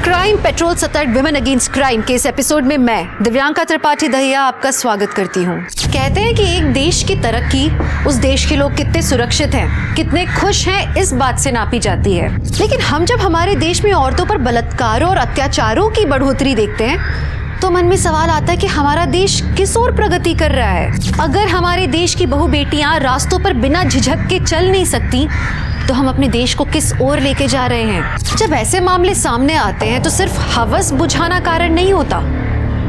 Crime petrol सतर्क women against crime के इस एपिसोड में मैं दिव्यांका त्रिपाठी दहिया आपका स्वागत करती हूँ। कहते हैं कि एक देश की तरक्की उस देश के लोग कितने सुरक्षित हैं, कितने खुश हैं, इस बात से नापी जाती है। लेकिन हम जब हमारे देश में औरतों पर बलात्कारों और अत्याचारों की बढ़ोतरी देखते हैं तो मन में सवाल आता है कि हमारा देश किस ओर प्रगति कर रहा है। अगर हमारे देश की बहू बेटियां रास्तों पर बिना झिझक के चल नहीं सकती तो हम अपने देश को किस ओर लेके जा रहे हैं। जब ऐसे मामले सामने आते हैं तो सिर्फ हवस बुझाना कारण नहीं होता,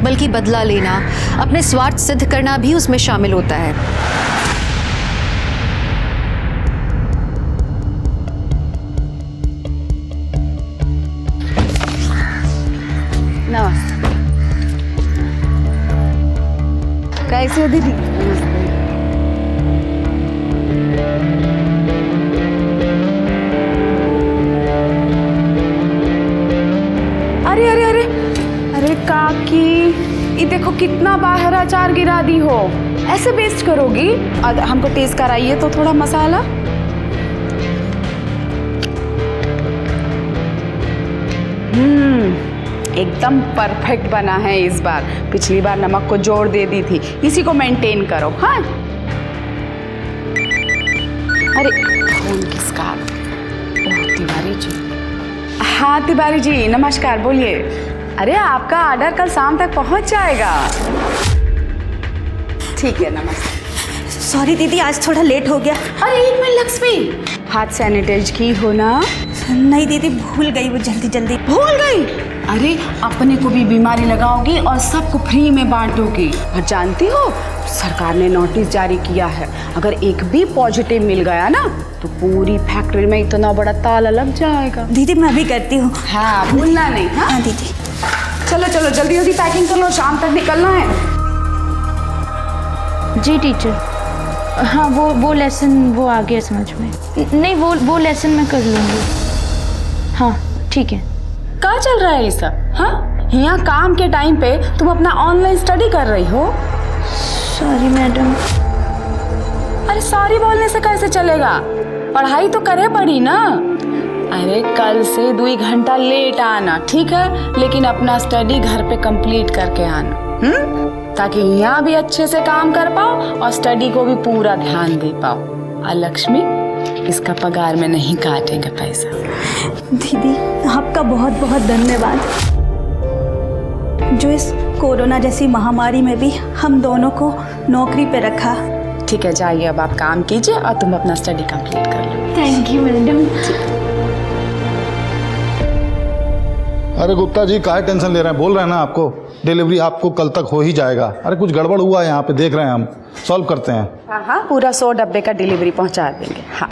बल्कि बदला लेना, अपने स्वार्थ सिद्ध करना भी उसमें शामिल होता है। नमस्ते। कैसे हो दीदी? अरे अरे अरे अरे काकी, ये देखो कितना बाहर अचार गिरा दी हो। ऐसे वेस्ट करोगी? हमको टेस्ट कराइए तो थोड़ा मसाला। एकदम परफेक्ट बना है इस बार। पिछली बार नमक को जोड़ दे दी थी, इसी को मेंटेन करो। हाँ अरे फोन किसका? तिवारी जी। हाँ तिवारी जी नमस्कार, बोलिए। अरे आपका ऑर्डर कल शाम तक पहुंच जाएगा। ठीक है, नमस्ते। सॉरी दीदी, आज थोड़ा लेट हो गया। अरे एक मिनट लक्ष्मी, हाथ सैनिटाइज की हो ना? नहीं दीदी, भूल गई, वो जल्दी भूल गई। अरे अपने को भी बीमारी लगाओगी और सबको फ्री में बांटोगी। और जानती हो सरकार ने नोटिस जारी किया है, अगर एक भी पॉजिटिव मिल गया ना तो पूरी फैक्ट्री में इतना बड़ा ताला लग जाएगा। दीदी मैं भी करती हूँ। हाँ भूलना नहीं। हाँ दीदी। चलो चलो जल्दी जल्दी पैकिंग कर लो, शाम तक निकलना है। जी टीचर। हाँ वो लेसन वो आ गया समझ में। नहीं वो लेसन मैं कर लूँगी। हाँ ठीक है। क्या चल रहा है ये सब? हाँ यहाँ काम के टाइम पे तुम अपना ऑनलाइन स्टडी कर रही हो। Sorry madam. अरे सॉरी बोलने से कैसे चलेगा? पढ़ाई तो करे पड़ी ना। अरे कल से 2 घंटा लेट आना, ठीक है? लेकिन अपना स्टडी घर पे कंप्लीट करके आना, ताकि यहाँ भी अच्छे से काम कर पाओ और स्टडी को भी पूरा ध्यान दे पाओ। और लक्ष्मी, इसका पगार में नहीं काटेंगे पैसा। दीदी आपका बहुत बहुत धन्यवाद, जो इस कोरोना जैसी महामारी में भी हम दोनों को नौकरी पे रखा। ठीक है, जाइए अब आप काम कीजिए और तुम अपना स्टडी कंप्लीट कर लो। Thank you madam. अरे गुप्ता जी काहे टेंशन ले रहे हैं? बोल रहे हैं ना आपको, डिलीवरी आपको कल तक हो ही जाएगा। अरे कुछ गड़बड़ हुआ है यहाँ पे, देख रहे हैं हम, सॉल्व करते हैं। हाँ हाँ पूरा 100 डब्बे का डिलीवरी पहुँचा देंगे। हाँ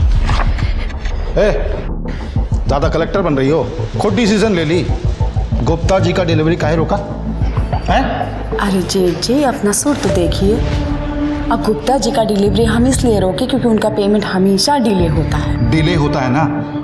ज़्यादा कलेक्टर बन रही हो, खुद डिसीजन ले ली। गुप्ता जी का डिलीवरी काहे रोका है? अरे जी अपना सुर तो देखिए। अब गुप्ता जी का डिलीवरी हम इसलिए रोके क्योंकि उनका पेमेंट हमेशा डिले होता है। डिले होता है ना,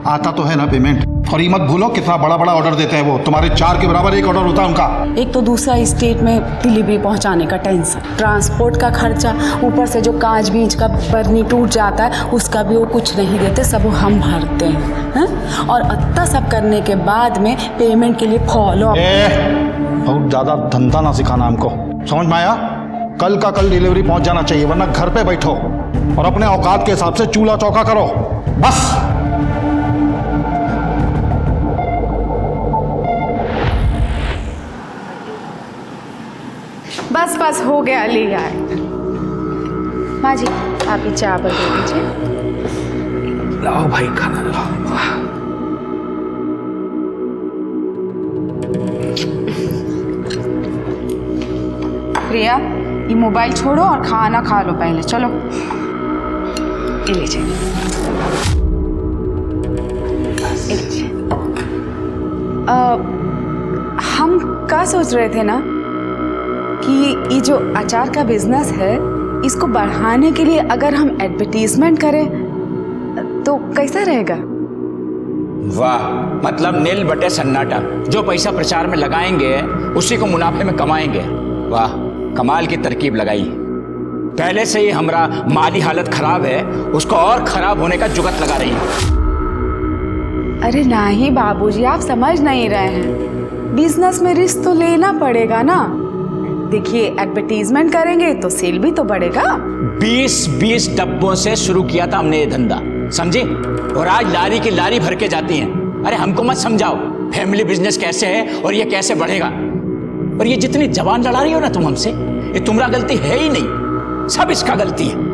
आता तो है ना पेमेंट। और ये मत भूलो कितना बड़ा बड़ा ऑर्डर देते हैं वो, तुम्हारे 4 के बराबर एक ऑर्डर होता है उनका। एक तो दूसरा स्टेट में डिलीवरी पहुंचाने का टेंशन, ट्रांसपोर्ट का खर्चा, ऊपर से जो कांच बीच का बर्नी टूट जाता है उसका भी वो कुछ नहीं देते, सब हम भरते हैं। और इतना सब करने के बाद में पेमेंट के लिए फॉलो। बहुत ज़्यादा धंधा ना सिखाना हमको, समझ में आया? कल का कल डिलीवरी पहुंच जाना चाहिए, वरना घर पे बैठो और अपने औकात के हिसाब से चूल्हा चौका करो बस। बस बस हो गया, ले आए। माँ जी आप ही चावल दे दीजिए। लाओ भाई खाना लाओ। प्रिया ये मोबाइल छोड़ो और खाना खा लो पहले, चलो ये लीजिए। हम क्या सोच रहे थे ना कि ये जो अचार का बिजनेस है इसको बढ़ाने के लिए अगर हम एडवर्टीजमेंट करें तो कैसा रहेगा? वाह, मतलब नील बटे सन्नाटा। जो पैसा प्रचार में लगाएंगे उसी को मुनाफे में कमाएंगे। वाह, कमाल की तरकीब लगाई। पहले से ही हमारा माली हालत खराब है, उसको और खराब होने का जुगत लगा रही है। अरे नहीं बाबूजी, आप समझ नहीं रहे हैं। बिजनेस में रिस्क तो लेना पड़ेगा ना। देखिए, एडवर्टीजमेंट करेंगे तो सेल भी तो बढ़ेगा। 20-20 डब्बों से शुरू किया था हमने ये धंधा, समझे? और आज लारी की लारी भर के जाती हैं। अरे हमको मत समझाओ फैमिली बिजनेस कैसे है और ये कैसे बढ़ेगा। और ये जितनी जबान लड़ा रही हो ना तुम हमसे, ये तुम्हारा गलती है ही नहीं, सब इसका गलती है।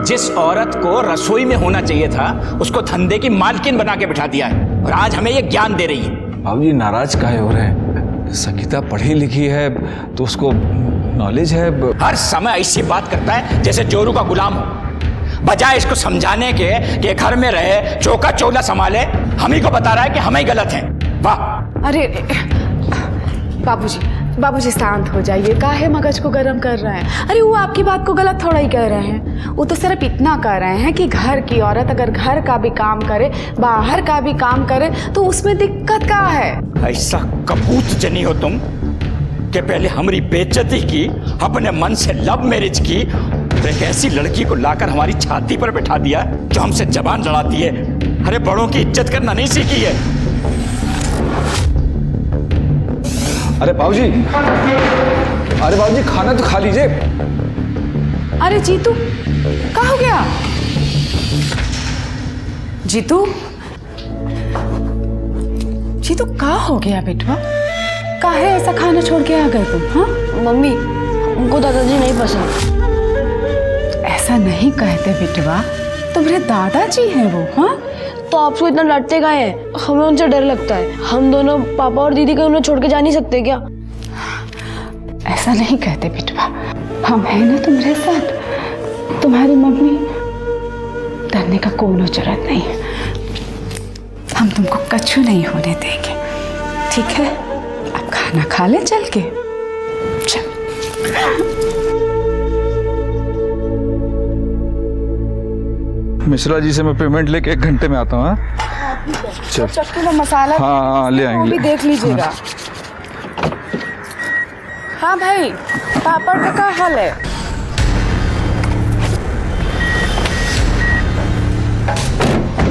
जिस औरत को रसोई में होना चाहिए था उसको धंधे की मालकिन बना के बिठा दिया है और आज हमें ये ज्ञान दे रही है। बाबूजी नाराज काहे हो रहे हैं? संगीता पढ़ी लिखी है तो उसको नॉलेज है। हर समय ऐसी बात करता है जैसे जोरू का गुलाम हो, बजाय इसको समझाने के कि घर में रहे, चौका चौला संभाले, हम ही को बता रहा है कि हम ही गलत हैं। वाह! अरे बाबूजी शांत हो जाइए, काहे मगज को गर्म कर रहे हैं? अरे वो आपकी बात को गलत थोड़ा ही कह रहे हैं, वो तो सिर्फ इतना कह रहे हैं कि घर की औरत अगर घर का भी काम करे, बाहर का भी काम करे तो उसमें दिक्कत क्या है? ऐसा कपूत जनी हो तुम कि पहले हमारी बेइज्जती की, अपने मन से लव मैरिज की, तो एक ऐसी लड़की को लाकर हमारी छाती पर बैठा दिया जो हमसे जबान लड़ाती है। अरे बड़ों की इज्जत करना नहीं सीखी है। अरे बाबूजी, खाना तो खा लीजिए। अरे जीतू, क्या हो गया? जीतू क्या हो गया बेटवा? काहे ऐसा खाना छोड़ के आ गए तुम? हाँ मम्मी, हमको दादाजी नहीं पसंद। ऐसा नहीं कहते बेटवा, तुम्हारे दादाजी हैं वो। हाँ तो आपको इतना डांटते काहे हैं? हमें उनसे डर लगता है। हम दोनों पापा और दीदी को उन्हें छोड़ के जा नहीं सकते क्या? ऐसा नहीं कहते बेटवा, हम हैं ना तुम्हारे साथ। तुम्हारी मम्मी, डरने का कोई जरूरत नहीं है। हम तुमको कछु नहीं होने देंगे, ठीक है? अब खाना खा ले चल के। चल। मिश्रा जी से मैं पेमेंट लेके 1 घंटे में आता हूँ। चल। चक्कू में मसाला हाँ, ले आएंगे। वो भी देख लीजिएगा। हाँ भाई, पापड़ का क्या हाल है?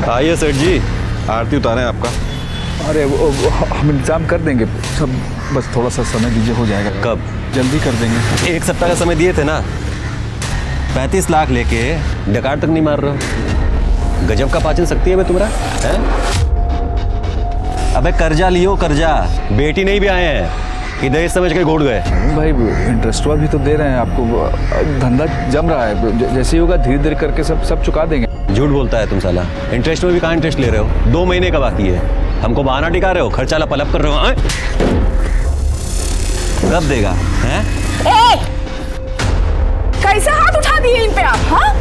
आइए सेठ जी, आरती उतारें आपका। अरे वो हम इंतजाम कर देंगे सब, बस थोड़ा सा समय दीजिए, हो जाएगा। कब? जल्दी कर देंगे। 1 सप्ताह का समय दिए थे ना। 35 लाख लेके डकार तक नहीं मार रहे हो। गजब का पाचन शक्ति है बे तुम्हारा, हैं? अबे कर्जा लियो कर्जा, बेटी नहीं भी आए हैं कि दहेज समझ के घोड़ गए। भाई इंटरेस्ट भी तो दे रहे हैं आपको, धंधा जम रहा है, जैसे ही होगा धीरे धीरे करके सब चुका देंगे। झूठ बोलता है तुम साला। इंटरेस्ट में भी कहाँ इंटरेस्ट ले रहे हो? 2 महीने का बाकी है, हमको बहाना टिका रहे हो, खर्चा लपलप कर रहे हो। कब देगा? हैं? कैसे हाथ उठा दिए इन पे आप? हाँ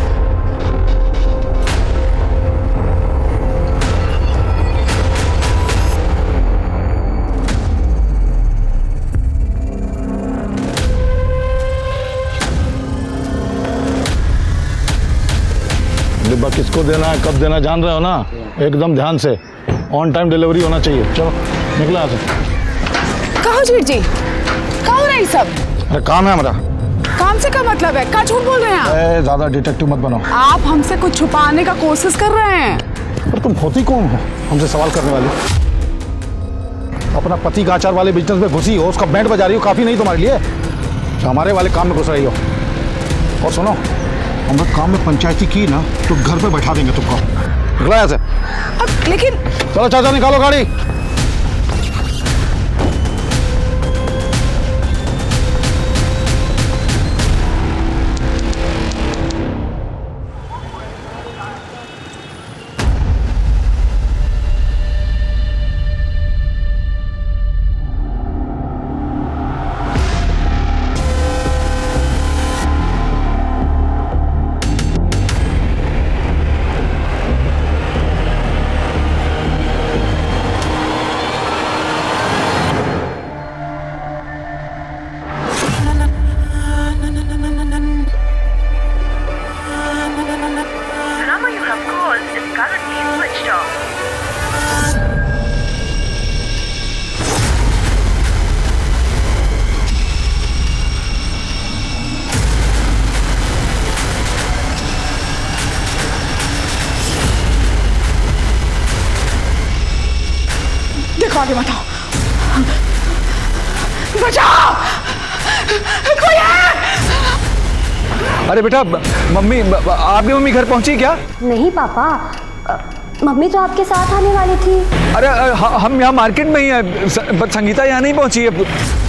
डिब्बा किसको देना है, कब देना, जान रहे हो ना? एकदम ध्यान से, ऑन टाइम डिलीवरी होना चाहिए। चलो निकला यहाँ से। कहो जीत जी, क्या हो रहा है सब? अरे काम है हमारा। काम से क्या मतलब है? क्या झूठ बोल रहे हैं आप? ज्यादा डिटेक्टिव मत बनो। आप हमसे कुछ छुपाने का कोशिश कर रहे हैं। पर तुम होती कौन हो हमसे सवाल करने वाली? अपना पति का आचार वाले बिजनेस में घुसी हो, उसका बैंड बजा रही हो, काफी नहीं तुम्हारे लिए? हमारे वाले काम में घुस रही हो। और सुनो, हम लोग काम में पंचायती की ना तो घर पे बैठा देंगे तुमको। निकला ऐसे। लेकिन चलो चाचा निकालो गाड़ी। देखो आगे बताओ। बचाओ, कोई है? अरे बेटा, मम्मी, आपकी मम्मी घर पहुंची क्या? नहीं पापा, मम्मी तो आपके साथ आने वाली थी। अरे हम यहाँ मार्केट में ही हैं, संगीता यहाँ नहीं पहुंची है।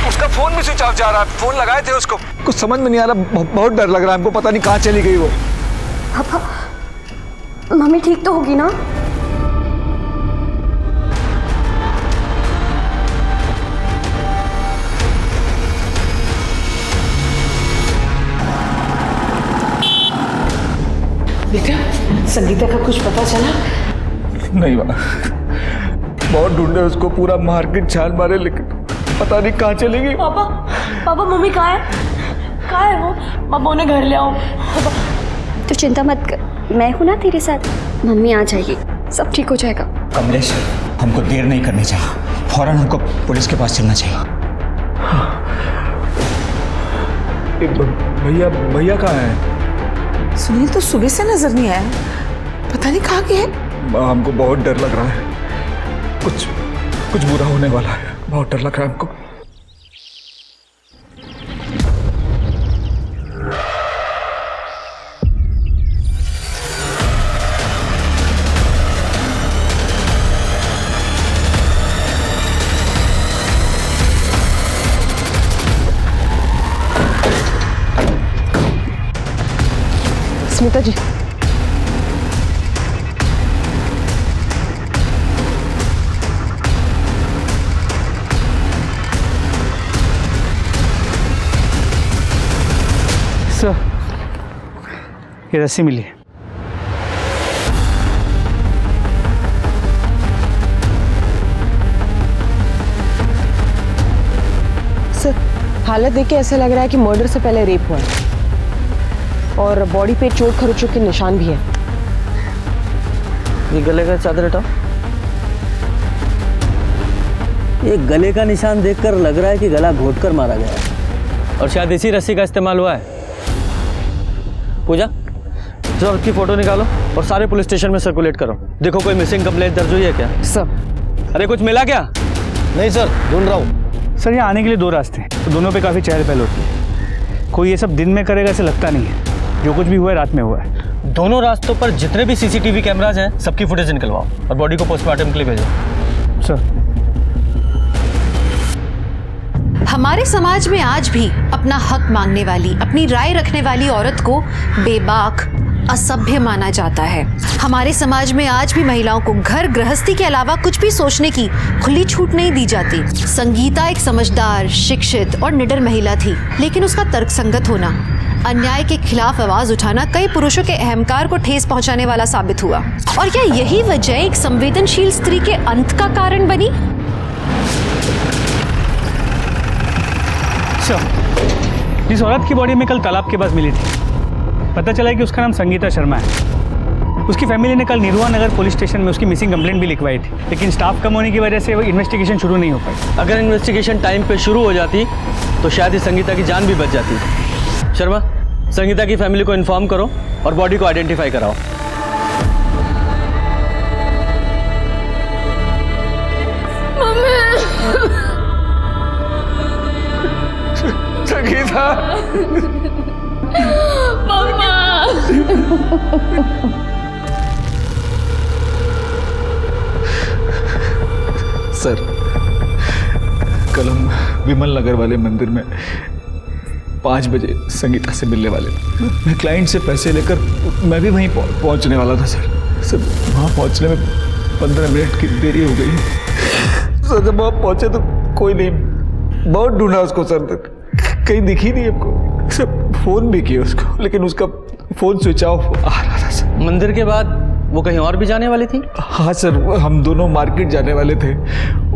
उसका फोन भी स्विच ऑफ जा रहा है, फोन लगाए थे उसको, कुछ समझ में नहीं आ रहा, बहुत डर लग रहा है हमको, पता नहीं कहाँ चली गई वो। पापा, मम्मी ठीक तो होगी ना? बेटा, संगीता का कुछ पता चला? नहीं माँ, बहुत ढूंढे उसको, पूरा मार्केट छान मारे, लेकिन पता नहीं कहाँ चली गई। पापा, पापा मम्मी कहाँ है? कहाँ है वो? पापा उन्हें घर ले आओ। तो चिंता मत कर, मैं हूं ना तेरे साथ। मम्मी आ जाएगी, सब ठीक हो जाएगा। कमलेश, हमको देर नहीं करनी चाहिए, फौरन हमको पुलिस के पास चलना चाहिए। भैया, भैया कहाँ है? सुनील तो सुबह से नजर नहीं आया, पता नहीं कहाँ गए। हमको बहुत डर लग रहा है, कुछ बुरा होने वाला है, बहुत डर लग रहा है हमको। स्मिता जी, सर, ये रस्सी मिली है। सर, हालत देख के ऐसा लग रहा है कि मर्डर से पहले रेप हुआ है और बॉडी पे चोट खरोचों के निशान भी है। ये गले का चादर हटाओ। ये गले का निशान देखकर लग रहा है कि गला घोटकर मारा गया है और शायद इसी रस्सी का इस्तेमाल हुआ है। पूजा, जब उसकी फोटो निकालो और सारे पुलिस स्टेशन में सर्कुलेट करो। देखो कोई मिसिंग कंप्लेंट दर्ज हुई है क्या? सर, अरे कुछ मिला क्या? नहीं सर, ढूंढ रहा हूँ। सर, यहाँ आने के लिए 2 रास्ते हैं, तो दोनों पे काफ़ी चहल पहल होती है। कोई ये सब दिन में करेगा ऐसे लगता नहीं है, जो कुछ भी हुआ है रात में हुआ है। दोनों रास्तों पर जितने भी सीसीटीवी कैमराज हैं, सबकी फुटेज निकलवाओ और बॉडी को पोस्टमार्टम के लिए भेजो। सर, हमारे समाज में आज भी अपना हक मांगने वाली, अपनी राय रखने वाली औरत को बेबाक, असभ्य माना जाता है। हमारे समाज में आज भी महिलाओं को घर गृहस्थी के अलावा कुछ भी सोचने की खुली छूट नहीं दी जाती। संगीता एक समझदार, शिक्षित और निडर महिला थी, लेकिन उसका तर्कसंगत होना, अन्याय के खिलाफ आवाज उठाना कई पुरुषों के अहंकार को ठेस पहुंचाने वाला साबित हुआ। और क्या यही वजह एक संवेदनशील स्त्री के अंत का कारण बनी? जिस औरत की बॉडी में कल तालाब के पास मिली थी, पता चला है कि उसका नाम संगीता शर्मा है। उसकी फैमिली ने कल निरुआ नगर पुलिस स्टेशन में उसकी मिसिंग कंप्लेंट भी लिखवाई थी, लेकिन स्टाफ कम होने की वजह से वो इन्वेस्टिगेशन शुरू नहीं हो पाई। अगर इन्वेस्टिगेशन टाइम पे शुरू हो जाती तो शायद ही संगीता की जान भी बच जाती। शर्मा, संगीता की फैमिली को इन्फॉर्म करो और बॉडी को आइडेंटिफाई कराओ। संगीता, सर, कल हम विमल नगर वाले मंदिर में 5 बजे संगीता से मिलने वाले थे। मैं क्लाइंट से पैसे लेकर मैं भी वहीं पहुंचने वाला था सर। वहाँ पहुंचने में 15 मिनट की देरी हो गई। सर, जब वहाँ पहुंचे तो कोई नहीं, बहुत ढूंढा उसको सर, कहीं दिखी नहीं हमको। सर, फोन भी किया उसको, लेकिन उसका फोन स्विच ऑफ आ रहा था सर। मंदिर के बाद वो कहीं और भी जाने वाली थी? हाँ सर, हम दोनों मार्केट जाने वाले थे,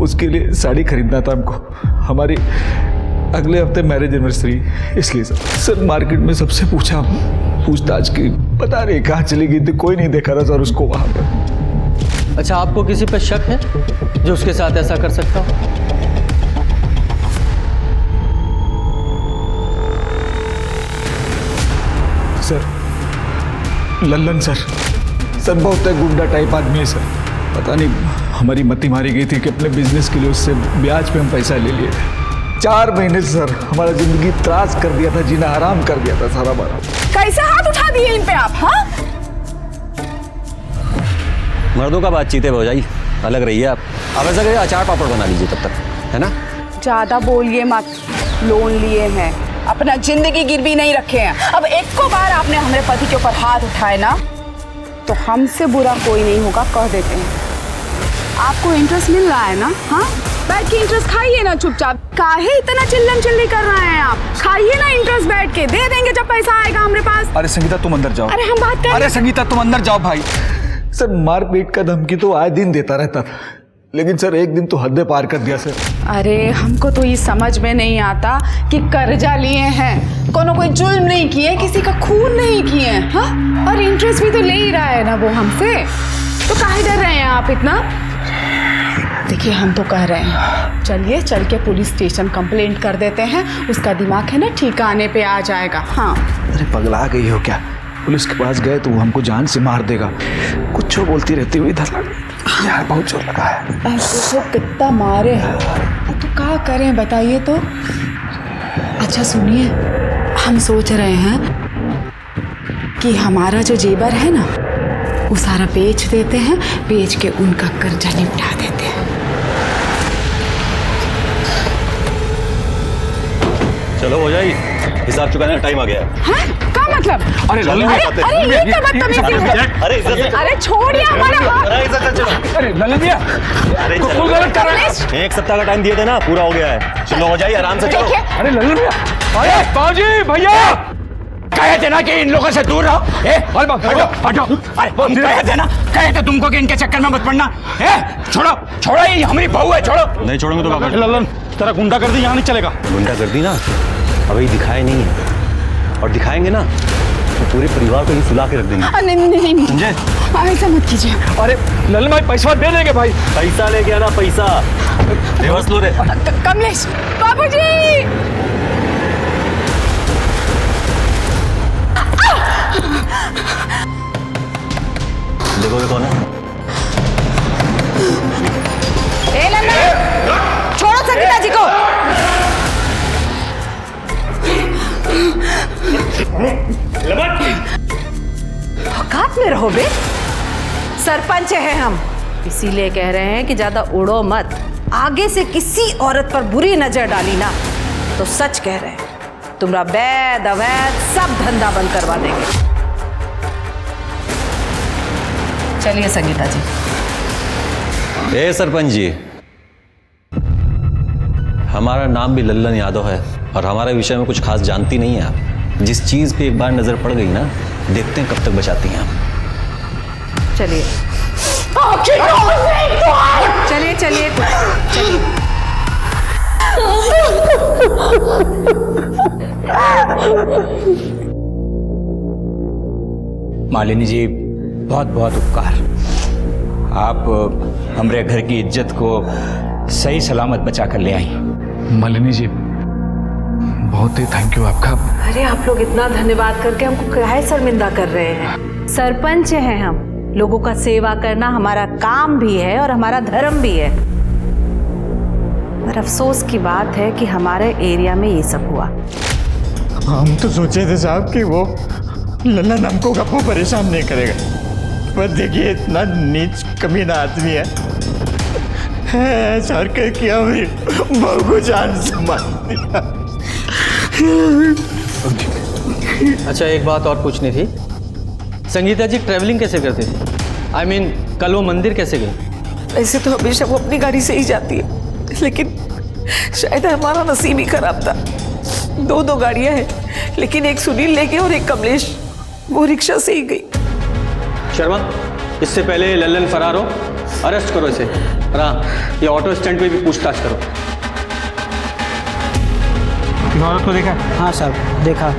उसके लिए साड़ी खरीदना था हमको। हमारी अगले हफ्ते मैरिज एनिवर्सरी, इसलिए सर मार्केट में सबसे पूछताछ की, पता नहीं कहाँ चली गई थी, कोई नहीं देखा था सर उसको वहाँ पर। अच्छा, आपको किसी पर शक है जो उसके साथ ऐसा कर सकता हो? सर, लल्लन सर बहुत गुंडा टाइप आदमी है सर। पता नहीं हमारी मती मारी गई थी कि अपने बिजनेस के लिए उससे ब्याज पे हम पैसा ले लिए थे। 4 महीने से सर हमारा जिंदगी त्रास कर दिया था, जीना हराम कर दिया था सारा हमारा। कैसे हाथ उठा दिए इन पे आप? हाँ, मर्दों का बातचीत है भौजाई, अलग रहिए आप। अब ऐसा करिए अचार पापड़ बना लीजिए तब तक, है ना? ज्यादा बोलिए मत। लोन लिए हैं, अपना जिंदगी गिरवी नहीं रखे हैं। अब एक को बार आपने हमारे पति के ऊपर हाथ उठाए ना, तो हमसे बुरा कोई नहीं होगा, कह देते हैं। आपको इंटरेस्ट मिल रहा है ना? हाँ, बैठ के इंटरेस्ट खाइए ना चुपचाप। काहे इतना चिल्लम चिल्ली कर रहे हैं आप? खाइए ना इंटरेस्ट बैठ के, दे देंगे जब पैसा आएगा हमारे पास। अरे संगीता तुम अंदर जाओ। अरे हम बात कर। अरे संगीता तुम अंदर जाओ भाई। सर मारपीट का धमकी तो आए दिन देता रहता था, लेकिन सर एक दिन तो हद पार कर दिया सर। अरे हमको तो ये समझ में नहीं आता कि कर्जा लिए हैं, कोई जुल्म नहीं किए, किसी का खून नहीं किए, हाँ? और इंटरेस्ट भी तो ले ही रहा है ना वो हमसे, तो काहे डर रहे हैं आप इतना? देखिए हम तो कह रहे हैं, चलिए चल के पुलिस स्टेशन कंप्लेंट कर देते हैं, उसका दिमाग है ना ठिकाने पे आ जाएगा। हाँ। अरे पगला गई हो क्या? पुलिस के पास गए तो वो हमको जान से मार देगा। कुछ बोलती रहती हुई इधर यार बहुत जोर लगा है। तो कितना मारे हैं, तो क्या करें बताइए तो? अच्छा सुनिए, हम सोच रहे हैं कि हमारा जो जेवर है ना वो सारा बेच देते हैं, बेच के उनका कर्जा निपटा देते हैं। चलो हो जाए, हिसाब चुकाने का टाइम आ गया है। क्या मतलब? अरे ये क्या बदतमीजी है? अरे इज्जत से अरे छोड़िए हमारा हाथ। अरे इज्जत से चलो। अरे ललन भैया, अरे तो तू गलत कर रहा है। 1 सप्ताह का टाइम दिए थे ना, पूरा हो गया है। चलो हो जाइए, आराम से चलो। अरे ललन भैया, अरे बाबूजी भैया कहे थे ना कि इन लोगों से दूर रहो। हटो हटो। अरे हम कहे थे ना, कहे थे तुमको कि इनके चक्कर में मत पड़ना। छोड़ो छोड़ो, ये हमारी बहू है, छोड़ो। नहीं छोड़ोगे तो क्या? ललन तेरा गुंडा कर दी यहाँ नहीं चलेगा। गुंडा कर दी ना, अभी दिखाए नहीं है, और दिखाएंगे ना तो पूरे परिवार को ही सुला के रख देंगे। नहीं समझे? ऐसा मत कीजिए। अरे ललन भाई पैसा दे देंगे भाई। पैसा ले गया ना, पैसा रिवर्स लो रे। कमलेश बाबूजी, देखोगे कौन है? छोड़ो संगीता जी को। औकात में रहो बे, सरपंच है हम, इसीलिए कह रहे हैं कि ज्यादा उड़ो मत। आगे से किसी औरत पर बुरी नजर डाली ना तो सच कह रहे हैं, तुम्हारा वैध अवैध सब धंधा बंद करवा देंगे। चलिए संगीता जी। ए सरपंच जी, हमारा नाम भी लल्लन यादव है और हमारे विषय में कुछ खास जानती नहीं है आप। जिस चीज पे एक बार नजर पड़ गई ना, देखते हैं कब तक बचाती हैं आप। चलिए चलिए चलिए चलिए। मालिनी जी, बहुत बहुत उपकार। आप हमारे घर की इज्जत को सही सलामत बचा कर ले आई। मालिनी जी बहुत ही थैंक यू आपका। अरे आप लोग इतना धन्यवाद करके हमको काहे शर्मिंदा कर रहे हैं? सरपंच हैं हम, लोगों का सेवा करना हमारा काम भी है और हमारा धर्म भी है। पर अफसोस की बात है कि हमारे एरिया में ये सब हुआ। हम तो सोचे थे साहब कि वो ललन हमको कभी परेशान नहीं करेगा, पर देखिए इतना नीच कमीना आदमी है, ऐसा हरकत किया मेरी बहू को जान से मार दिया। अच्छा एक बात और पूछनी थी, संगीता जी ट्रैवलिंग कैसे करती थी? I mean, कल वो मंदिर कैसे गई? ऐसे तो हमेशा वो अपनी गाड़ी से ही जाती है, लेकिन शायद हमारा नसीब ही खराब था। 2 गाड़ियां हैं, लेकिन एक सुनील ले गए और एक कमलेश वो रिक्शा से ही गई। शर्मा, इससे पहले लल्लन फरार हो, अरेस्ट करो इसे। और हाँ, ये ऑटो स्टैंड पे भी पूछताछ करो। औरत को देखा? हाँ साहब देखा,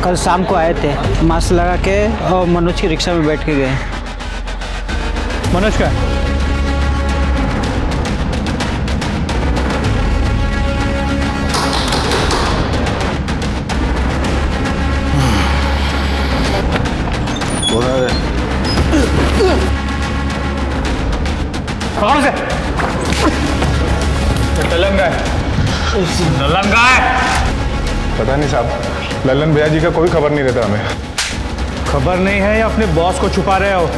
कल शाम को आए थे, मास्क लगा के और मनोज की रिक्शा में बैठ के गए। मनोज का? कौन से? तेलंगा है। लल्लन कहाँ है? पता नहीं साहब, लल्लन भैया जी का कोई खबर नहीं रहता हमें। खबर नहीं है या अपने बॉस को छुपा रहे हो?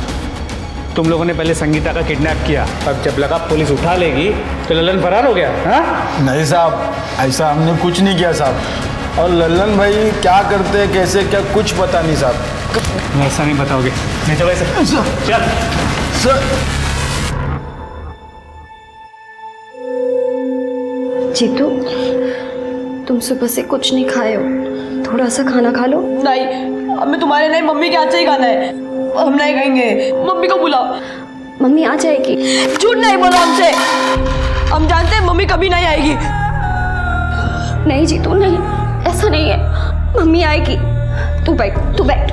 तुम लोगों ने पहले संगीता का किडनैप किया, अब जब लगा पुलिस उठा लेगी तो लल्लन फरार हो गया। हाँ? नहीं साहब, ऐसा हमने कुछ नहीं किया साहब। और लल्लन भाई क्या करते कैसे क्या कुछ पता नहीं साहब। ऐसा नहीं बताओगे? नहीं चलो ऐसे चल। जीतू, तुम सुबह से कुछ नहीं खाए हो, थोड़ा सा खाना खा लो। नहीं, हमें तुम्हारे नहीं मम्मी के हाथ से ही खाना है। हम नहीं खाएंगे। मम्मी को बुलाओ। मम्मी आ जाएगी। झूठ नहीं बोलो हमसे, हम जानते हैं मम्मी कभी नहीं आएगी। नहीं जीतू नहीं, ऐसा नहीं है, मम्मी आएगी। तू बैठ, तू बैठ,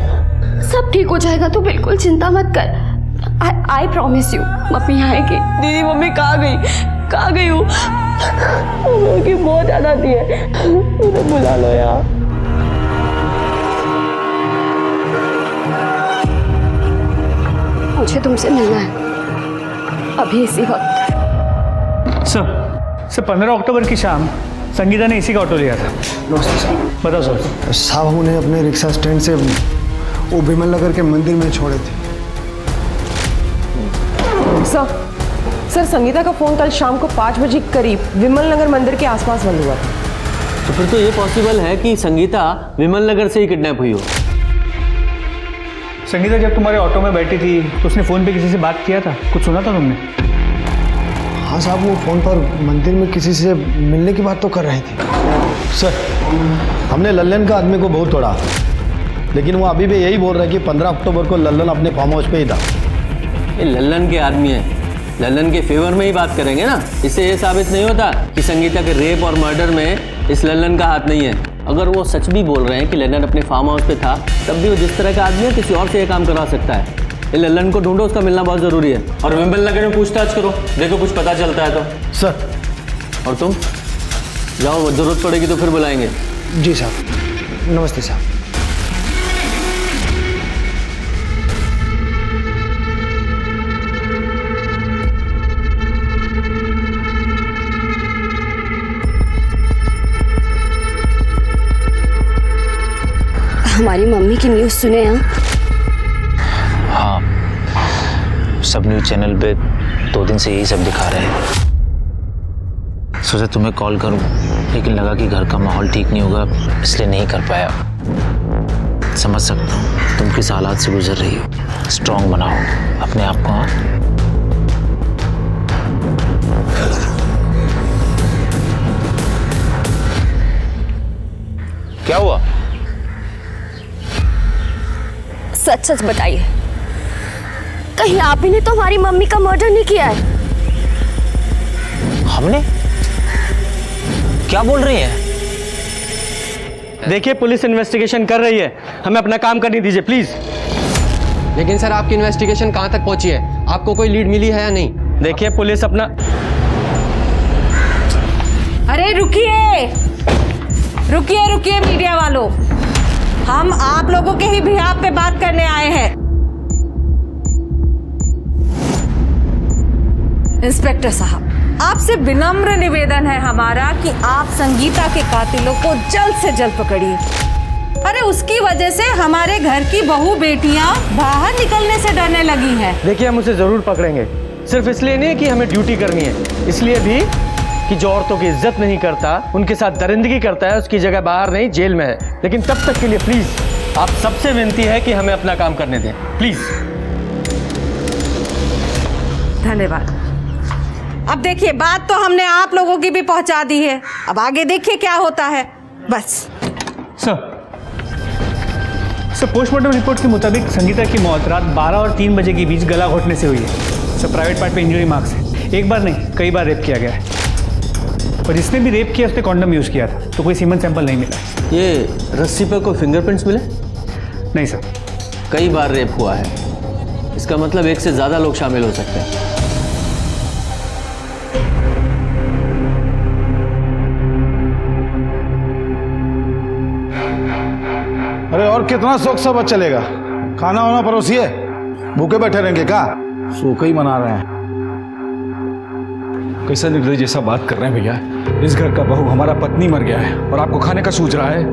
सब ठीक हो जाएगा, तू बिल्कुल चिंता मत कर। आई प्रॉमिस यू, मम्मी आएगी। दीदी मम्मी कहाँ गई हूँ? की बहुत याद आती है, उन्हें बुला लो यार। मुझे तुमसे मिलना है अभी इसी वक्त। सर 15 अक्टूबर की शाम संगीता ने इसी का ऑटो लिया था। नमस्ते साहब। बताओ सर। साहब हम उन्हें अपने रिक्शा स्टैंड से वो विमल नगर के मंदिर में छोड़े थे। सर संगीता का फोन कल शाम को 5 बजे करीब विमल नगर मंदिर के आसपास बंद हुआ था। तो फिर तो ये पॉसिबल है कि संगीता विमल नगर से ही किडनैप हुई हो। संगीता जब तुम्हारे ऑटो में बैठी थी तो उसने फ़ोन पे किसी से बात किया था? कुछ सुना था तुमने? हाँ साहब, वो फ़ोन पर मंदिर में किसी से मिलने की बात तो कर रही थी। सर हमने लल्लन का आदमी को बहुत तोड़ा, लेकिन वो अभी भी यही बोल रहा है कि 15 अक्टूबर को लल्लन अपने फार्म हाउस पे ही था। ये लल्लन के आदमी है, लल्लन के फेवर में ही बात करेंगे ना। इससे ये साबित नहीं होता कि संगीता के रेप और मर्डर में इस लल्लन का हाथ नहीं है। अगर वो सच भी बोल रहे हैं कि लल्लन अपने फार्म हाउस पे था, तब भी वो जिस तरह का आदमी है किसी और से ये काम करवा सकता है। ये लल्लन को ढूंढो, उसका मिलना बहुत ज़रूरी है। और विमल नगर में पूछताछ करो, देखो कुछ पता चलता है तो। सर। और तुम जाओ, जरूरत पड़ेगी तो फिर बुलाएंगे। जी साहब। नमस्ते साहब। हमारी मम्मी की न्यूज़ सुने? हाँ, सब न्यूज़ चैनल पे 2 दिन से यही सब दिखा रहे हैं। सोचा तुम्हें कॉल करूं, लेकिन लगा कि घर का माहौल ठीक नहीं होगा, इसलिए नहीं कर पाया। समझ सकता हूँ तुम किस हालात से गुजर रही हो। स्ट्रांग बनाओ अपने आप को। हाँ, क्या हुआ? सच सच बताइए, कहीं आप ही ने तो हमारी मम्मी का मर्डर नहीं किया है? हमने? क्या बोल रही है? देखिए पुलिस इन्वेस्टिगेशन कर रही है, हमें अपना काम करने दीजिए प्लीज। लेकिन सर आपकी इन्वेस्टिगेशन कहाँ तक पहुंची है? आपको कोई लीड मिली है या नहीं? देखिए पुलिस अपना। अरे रुकिए रुकिए रुकिए मीडिया वालों, हम आप लोगों के ही बिहाफ पे बात करने आए हैं। इंस्पेक्टर साहब, आपसे विनम्र निवेदन है हमारा कि आप संगीता के कातिलों को जल्द से जल्द पकड़िए। अरे उसकी वजह से हमारे घर की बहू बेटियां बाहर निकलने से डरने लगी हैं। देखिए हम उसे जरूर पकड़ेंगे, सिर्फ इसलिए नहीं कि हमें ड्यूटी करनी है, इसलिए भी कि जो औरतों की इज्जत नहीं करता, उनके साथ दरिंदगी करता है, उसकी जगह बाहर नहीं जेल में है। लेकिन तब तक के लिए प्लीज आप सबसे विनती है कि हमें अपना काम करने दें प्लीज। धन्यवाद। अब देखिए बात तो हमने आप लोगों की भी पहुंचा दी है, अब आगे देखिए क्या होता है। बस सर पोस्टमार्टम रिपोर्ट के मुताबिक संगीता की मौत रात 12 और 3 बजे के बीच गला घोटने से हुई है। सर प्राइवेट पार्ट पे इंजरी मार्क्स है, एक बार नहीं कई बार रेप किया गया है, और जिसने भी रेप किया उसने कॉन्डम यूज़ किया था, तो कोई सीमन सैंपल नहीं मिला। ये रस्सी पर कोई फिंगरप्रिंट्स मिले? नहीं सर। कई बार रेप हुआ है, इसका मतलब एक से ज़्यादा लोग शामिल हो सकते हैं। अरे और कितना शौक सब चलेगा? खाना वाना परोसिए, भूखे बैठे रहेंगे क्या? सूखे ही मना रहे हैं। कैसा निर्दयी जैसा बात कर रहे हैं भैया। इस घर का बहू हमारा पत्नी मर गया है और आपको खाने का सूझ रहा है।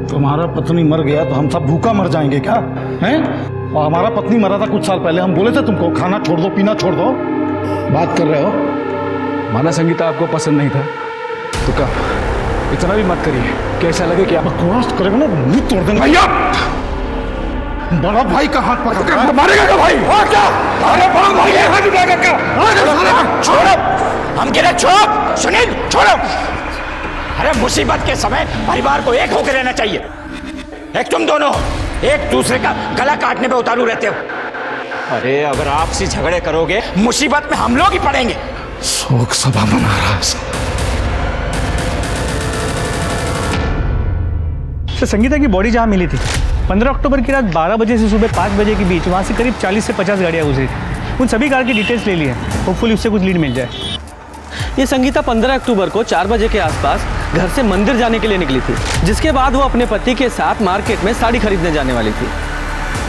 तुम्हारा पत्नी मर गया तो हम सब भूखा मर जाएंगे क्या हैं? और हमारा पत्नी मरा था कुछ साल पहले, हम बोले थे तुमको खाना छोड़ दो, पीना छोड़ दो, बात कर रहे हो। माना संगीता आपको पसंद नहीं था तो क्या, इतना भी मत करिए कि ऐसा लगे कि आप बकवास करेगा ना मुंह तोड़ देंगे भैया। बड़ा भाई का हाथ पकड़ के मारेगा क्या भाई? और क्या? अरे बड़ा भाई है, हाथ उठाएगा क्या? छोड़ो, हम गिरे, छोड़ो सुनील, छोड़ो। अरे मुसीबत के समय परिवार को एक होकर रहना चाहिए। एक तुम दोनों एक दूसरे का गला काटने पे उतारू रहते हो। अरे अगर आपसी झगड़े करोगे मुसीबत में हम लोग ही पड़ेंगे। शोक सभा मना रहा है। संगीता की बॉडी जहाँ मिली थी 15 अक्टूबर की रात 12 बजे से सुबह 5 बजे के बीच, वहाँ से करीब 40 से 50 गाड़ियाँ गुजरी थी। उन सभी कार की डिटेल्स ले ली है, होपफुली उससे कुछ लीड मिल जाए। ये संगीता 15 अक्टूबर को 4 बजे के आसपास घर से मंदिर जाने के लिए निकली थी, जिसके बाद वो अपने पति के साथ मार्केट में साड़ी खरीदने जाने वाली थी।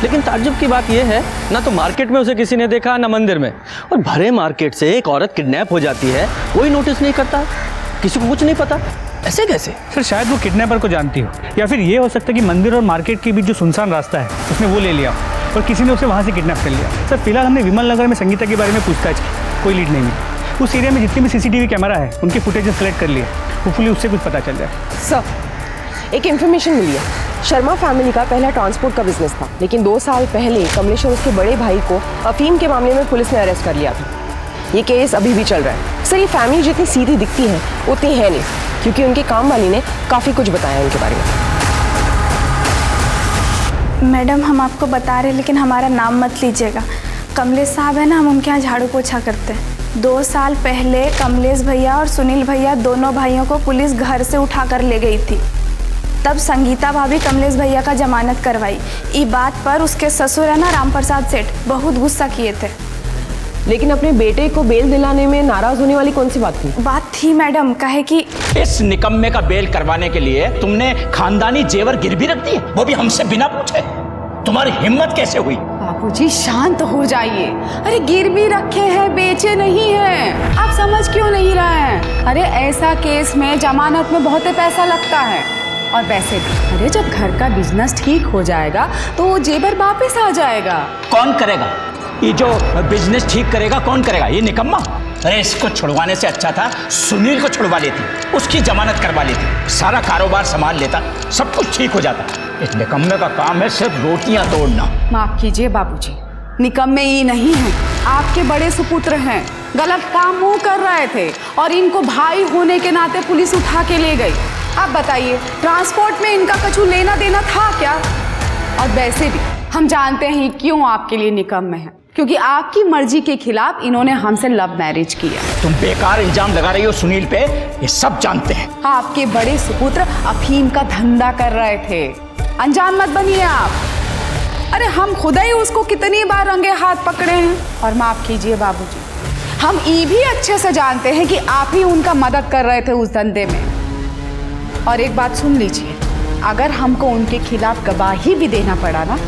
लेकिन ताज्जुब की बात यह है, ना तो मार्केट में उसे किसी ने देखा, ना मंदिर में। और भरे मार्केट से एक औरत किडनैप हो जाती है, कोई नोटिस नहीं करता, किसी को कुछ नहीं पता। ऐसे कैसे? सर शायद वो किडनैपर को जानती हो, या फिर ये हो सकता है कि मंदिर और मार्केट के बीच जो सुनसान रास्ता है उसने वो ले लिया और किसी ने उसे वहाँ से किडनैप कर लिया। सर फिलहाल हमने विमल नगर में संगीता के बारे में पूछताछ की, कोई लीड नहीं मिली। उस एरिया में जितने भी CCTV कैमरा है उनकी फुटेजेस कलेक्ट कर लिए, होपफुली उससे कुछ पता चल जाए। सर एक इन्फॉर्मेशन मिली है, शर्मा फैमिली का पहला ट्रांसपोर्ट का बिजनेस था, लेकिन 2 साल पहले कमलेश और उसके बड़े भाई को अफीम के मामले में पुलिस ने अरेस्ट कर लिया था। ये केस अभी भी चल रहा है। सर ये फैमिली जितनी सीधी दिखती है उतनी है नहीं, क्योंकि उनकी काम वाली ने काफ़ी कुछ बताया उनके बारे में। मैडम हम आपको बता रहे हैं लेकिन हमारा नाम मत लीजिएगा। कमलेश साहब है ना, हम उनके यहाँ झाड़ू पोछा करते हैं। 2 साल पहले कमलेश भैया और सुनील भैया दोनों भाइयों को पुलिस घर से उठा कर ले गई थी। तब संगीता भाभी कमलेश भैया का जमानत करवाई। इस बात पर उसके ससुर है ना राम प्रसाद सेठ बहुत गुस्सा किए थे। लेकिन अपने बेटे को बेल दिलाने में नाराज होने वाली कौन सी बात थी? बात थी मैडम, कहे कि इस निकम्मे का बेल करवाने के लिए तुमने खानदानी जेवर गिरवी रख दिए, वो भी हमसे बिना पूछे। तुम्हारी हिम्मत कैसे हुई? बाबूजी शांत हो जाइए। अरे गिरवी रखे हैं, बेचे नहीं हैं। आप समझ क्यों नहीं रहे हैं? अरे ऐसा केस में जमानत में बहुत पैसा लगता है। और वैसे भी अरे जब घर का बिजनेस ठीक हो जाएगा तो वो जेवर वापस आ जाएगा। कौन करेगा? ये जो बिजनेस ठीक करेगा कौन करेगा? ये निकम्मा। अरे इसको छुड़वाने से अच्छा था सुनील को छुड़वा लेती, उसकी जमानत करवा लेती, सारा कारोबार संभाल लेता, सब कुछ ठीक हो जाता। इस निकम्मे का काम है सिर्फ रोटियां तोड़ना। माफ कीजिए बाबूजी, निकम्मे ये नहीं हैं, आपके बड़े सुपुत्र हैं। गलत काम वो कर रहे थे और इनको भाई होने के नाते पुलिस उठा के ले गई। आप बताइए ट्रांसपोर्ट में इनका कुछ लेना देना था क्या? और वैसे भी हम जानते हैं क्यों आपके लिए निकम्मे हैं, क्योंकि आपकी मर्जी के खिलाफ इन्होंने हमसे लव मैरिज किया। तुम बेकार इल्जाम लगा रही हो सुनील पे, ये सब जानते हैं। आपके बड़े सुपुत्र अफीम का धंधा कर रहे थे, अनजान मत बनिए आप। अरे हम खुदा ही उसको कितनी बार रंगे हाथ पकड़े हैं। और माफ कीजिए बाबूजी, हम ये भी अच्छे से जानते हैं कि आप ही उनका मदद कर रहे थे उस धंधे में। और एक बात सुन लीजिए, अगर हमको उनके खिलाफ गवाही भी देना पड़ा ना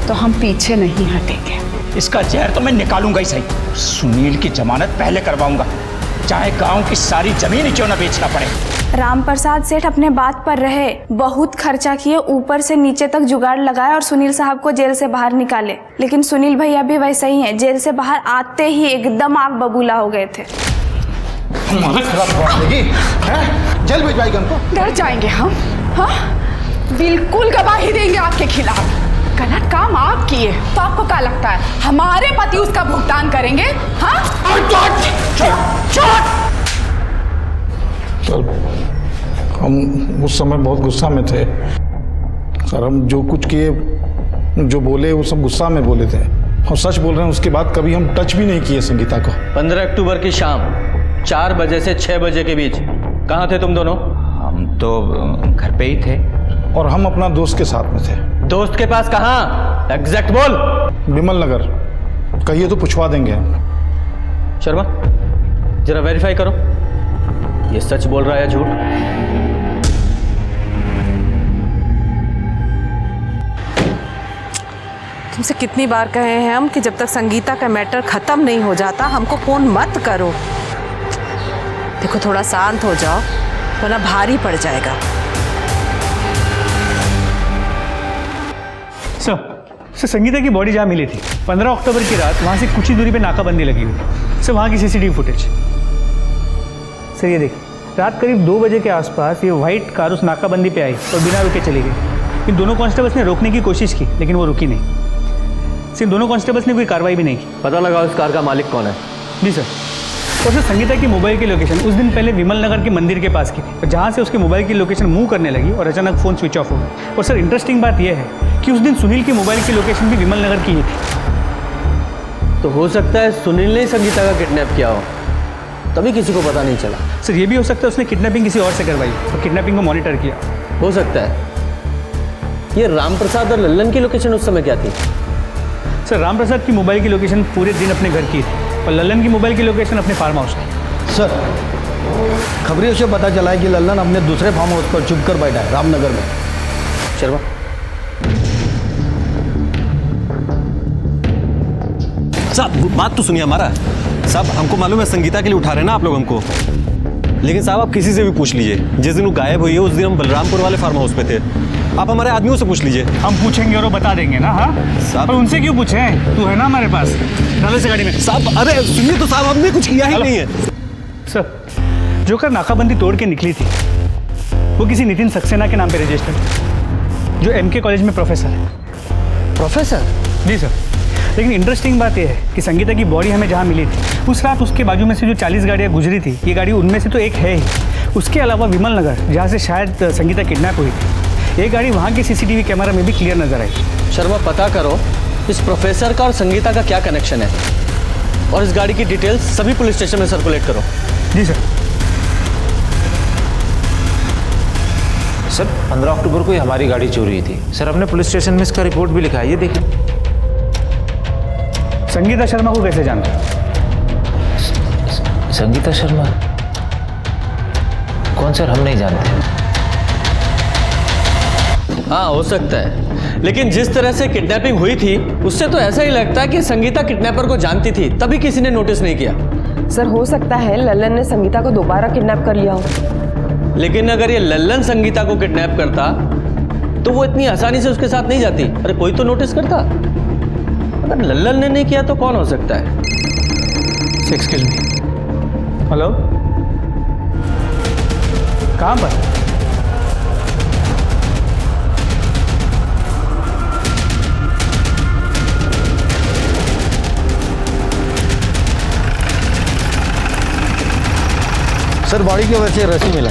तो हम पीछे नहीं हटेंगे। इसका जहर तो मैं निकालूंगा ही सही। सुनील की जमानत पहले करवाऊंगा, चाहे गांव की सारी जमीन ही क्यों ना बेचना पड़े। राम प्रसाद सेठ अपने बात पर रहे, बहुत खर्चा किए, ऊपर से नीचे तक जुगाड़ लगाए और सुनील साहब को जेल से बाहर निकाले। लेकिन सुनील भैया भी वैसे ही हैं, जेल से बाहर आते ही एकदम आग बबूला हो गए थे। हमारे खिलाफ बात लगी है, जेल भिजवाएगा हमको। डर जाएंगे हम? हाँ बिल्कुल गवाही देंगे आपके खिलाफ। गलत काम आप किए तो आपको क्या लगता है हमारे पति उसका भुगतान करेंगे? हाँ चल, हम उस समय बहुत गुस्सा में थे सर। हम जो कुछ किए, जो बोले वो सब गुस्सा में बोले थे। हम सच बोल रहे हैं, उसके बाद कभी हम टच भी नहीं किए संगीता को। 15 अक्टूबर की शाम 4 बजे से 6 बजे के बीच कहाँ थे तुम दोनों? हम तो घर पे ही थे। और हम अपना दोस्त के साथ में थे। दोस्त के पास कहाँ? एग्जैक्ट बोल। विमल नगर। कहिए तो पूछवा देंगे। शर्मा जरा वेरीफाई करो, ये सच बोल रहा है झूठ? तुमसे कितनी बार कहे हैं हम कि जब तक संगीता का मैटर खत्म नहीं हो जाता हमको फोन मत करो। देखो थोड़ा शांत हो जाओ वरना भारी पड़ जाएगा। सर संगीता की बॉडी जहाँ मिली थी 15 अक्टूबर की रात वहाँ से कुछ ही दूरी पे नाकाबंदी लगी हुई। सर वहाँ की सीसीटीवी फुटेज। सर ये देखिए रात करीब 2 बजे के आसपास ये वाइट कार उस नाकाबंदी पे आई और बिना रुके चली गई। इन दोनों कांस्टेबल्स ने रोकने की कोशिश की लेकिन वो रुकी नहीं। सिर्फ दोनों कांस्टेबल्स ने कोई कार्रवाई भी नहीं की। पता लगा उस कार का मालिक कौन है? जी सर। और सर संगीता की मोबाइल की लोकेशन उस दिन पहले विमल नगर के मंदिर के पास की थी और जहाँ से उसके मोबाइल की लोकेशन मूव करने लगी और अचानक फ़ोन स्विच ऑफ हो गया। और सर इंटरेस्टिंग बात यह है कि उस दिन सुनील की मोबाइल की लोकेशन भी विमल नगर की ही थी। तो हो सकता है सुनील ने संगीता का किडनैप किया हो, तभी किसी को पता नहीं चला। सर ये भी हो सकता है उसने किडनैपिंग किसी और से करवाई और किडनैपिंग को मॉनिटर किया। हो सकता है। ये राम प्रसाद और लल्लन की लोकेशन उस समय क्या थी? सर राम प्रसाद की मोबाइल की लोकेशन पूरे दिन अपने घर की थी और लल्लन की मोबाइल की लोकेशन अपने फार्म हाउस की। सर खबरों से पता चला है कि लल्लन अपने दूसरे फार्म हाउस पर चुप कर बैठा है रामनगर में। शर्मा साहब बात तो सुनिए हमारा। साहब हमको मालूम है संगीता के लिए उठा रहे हैं ना आप लोग हमको, लेकिन साहब आप किसी से भी पूछ लीजिए जिस दिन वो गायब हुई है उस दिन हम बलरामपुर वाले फार्म हाउस पे थे। आप हमारे आदमियों से पूछ लीजिए। हम पूछेंगे और वो बता देंगे ना। हाँ और उनसे क्यों पूछे? तू है ना हमारे पास। डालो से गाड़ी में। साहब अरे सुनिए तो साहब हमने कुछ किया ही नहीं है। सर जो कार नाकाबंदी तोड़ के निकली थी वो किसी नितिन सक्सेना के नाम पे रजिस्टर्ड, जो एमके कॉलेज में प्रोफेसर है। प्रोफेसर? जी सर। लेकिन इंटरेस्टिंग बात यह है कि संगीता की बॉडी हमें जहाँ मिली थी उस रात उसके बाजू में से जो 40 गाड़ियाँ गुजरी थी ये गाड़ी उनमें से तो एक है ही। उसके अलावा विमल नगर जहाँ से शायद संगीता किडनैप हुई थी ये गाड़ी वहाँ के सीसीटीवी कैमरा में भी क्लियर नजर आई। शर्मा पता करो इस प्रोफेसर का और संगीता का क्या कनेक्शन है और इस गाड़ी की डिटेल्स सभी पुलिस स्टेशन में सर्कुलेट करो। जी सर। सर 15 अक्टूबर को ही हमारी गाड़ी चोरी हुई थी। सर हमने पुलिस स्टेशन में इसका रिपोर्ट भी लिखा है, ये देखिए। संगीता शर्मा को कैसे जानते? संगीता शर्मा कौन? सर हम नहीं जानते। हाँ हो सकता है, लेकिन जिस तरह से किडनैपिंग हुई थी उससे तो ऐसा ही लगता है कि संगीता किडनैपर को जानती थी तभी किसी ने नोटिस नहीं किया। सर हो सकता है लल्लन ने संगीता को दोबारा किडनैप कर लिया हो। लेकिन अगर ये लल्लन संगीता को किडनैप करता तो वो इतनी आसानी से उसके साथ नहीं जाती। अरे कोई तो नोटिस करता। अगर लल्लन ने नहीं किया तो कौन हो सकता है? Excuse me. हेलो कहाँ पर? सर बॉडी की वजह से रस्सी मिला।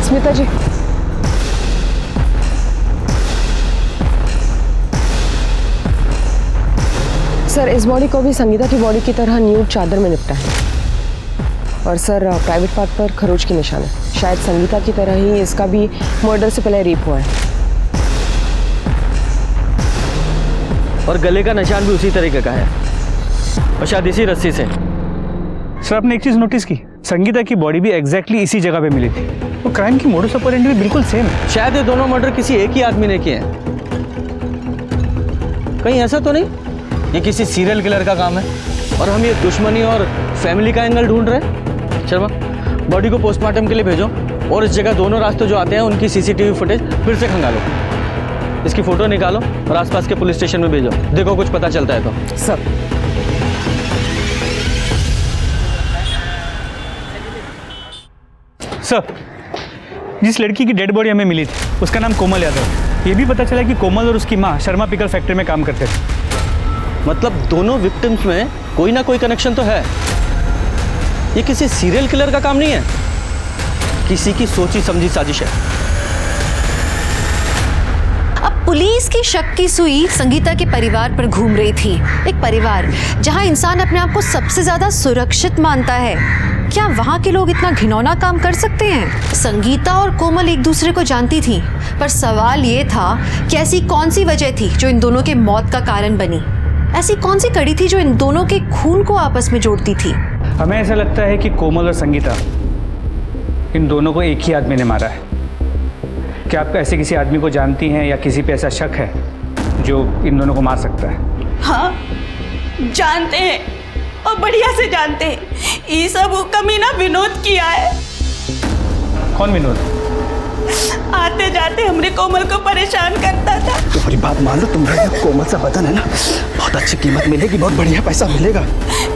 स्मिता जी सर इस बॉडी को भी संगीता की बॉडी की तरह न्यूड चादर में निपटा है और सर प्राइवेट पार्ट पर खरोच के निशान है। शायद संगीता की तरह ही इसका भी मर्डर से पहले रेप हुआ है और गले का निशान भी उसी तरीके का है और शायद इसी रस्सी से। सर आपने एक चीज नोटिस की, संगीता की बॉडी भी एग्जैक्टली इसी जगह पे मिली थी। वो क्राइम की मोडस ऑपरेंडी भी बिल्कुल सेम है। शायद ये दोनों मर्डर किसी एक ही आदमी ने किए हैं। कहीं ऐसा तो नहीं ये किसी सीरियल किलर का काम है और हम ये दुश्मनी और फैमिली का एंगल ढूंढ रहे हैं? शर्मा बॉडी को पोस्टमार्टम के लिए भेजो और इस जगह दोनों रास्ते जो आते हैं उनकी सीसीटीवी फुटेज फिर से खंगालो। इसकी फोटो निकालो और आसपास के पुलिस स्टेशन में भेजो, देखो कुछ पता चलता है तो। सर सर जिस लड़की की डेड बॉडी हमें मिली थी उसका नाम कोमल यादव। ये भी पता चला कि कोमल और उसकी माँ शर्मा पिकल फैक्ट्री में काम करते थे। मतलब दोनों विक्टिम्स में कोई ना कोई कनेक्शन तो है। ये किसी सीरियल किलर का काम नहीं है, किसी की सोची समझी साजिश है। अब पुलिस की शक की सुई संगीता के परिवार पर घूम रही थी। एक परिवार जहां इंसान अपने आप को सबसे ज्यादा सुरक्षित मानता है, क्या वहां के लोग इतना घिनौना काम कर सकते हैं? संगीता और कोमल एक दूसरे को जानती थी, पर सवाल ये था कि ऐसी कौन सी वजह थी जो इन दोनों के मौत का कारण बनी? ऐसी कौन सी कड़ी थी जो इन दोनों के खून को आपस में जोड़ती थी? हमें ऐसा लगता है कि कोमल और संगीता इन दोनों को एक ही आदमी ने मारा है। क्या आप ऐसे किसी आदमी को जानती हैं या किसी पे ऐसा शक है जो इन दोनों को मार सकता है? हाँ, जानते हैं और बढ़िया से जानते हैं। ये सब वो कमीना विनोद किया है। कौन विनोद? आते जाते हमरे कोमल को परेशान करता था। तुम्हारी बात मान लो, तुम्हारा कोमल सा बदन है ना, बहुत अच्छी कीमत मिलेगी, बहुत बढ़िया पैसा मिलेगा।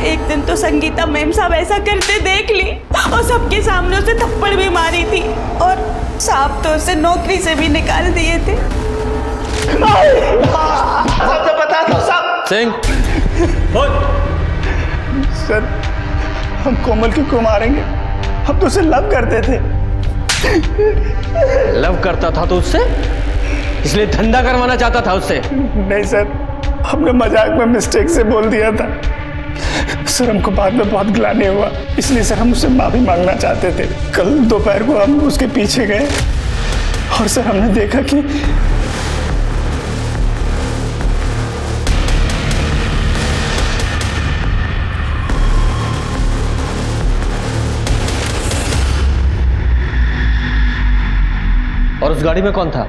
एक दिन तो संगीता मैम साहब ऐसा करते देख ली और सबके सामने उसे थप्पड़ भी मारी थी और साहब तो उसे नौकरी से भी निकाल दिए थे। बता दो साहब। सिंह बोल। सर, हम कोमल क्यों मारेंगे? हम तो उसे लव करते थे। लव करता था तो उससे, इसलिए धंधा करवाना चाहता था उससे? नहीं सर, हमने मजाक में मिस्टेक से बोल दिया था सर। हमको बाद में बहुत गिलानी हुआ, इसलिए सर हम उससे माफी मांगना चाहते थे। कल दोपहर को हम उसके पीछे गए और सर हमने देखा कि और उस गाड़ी में कौन था?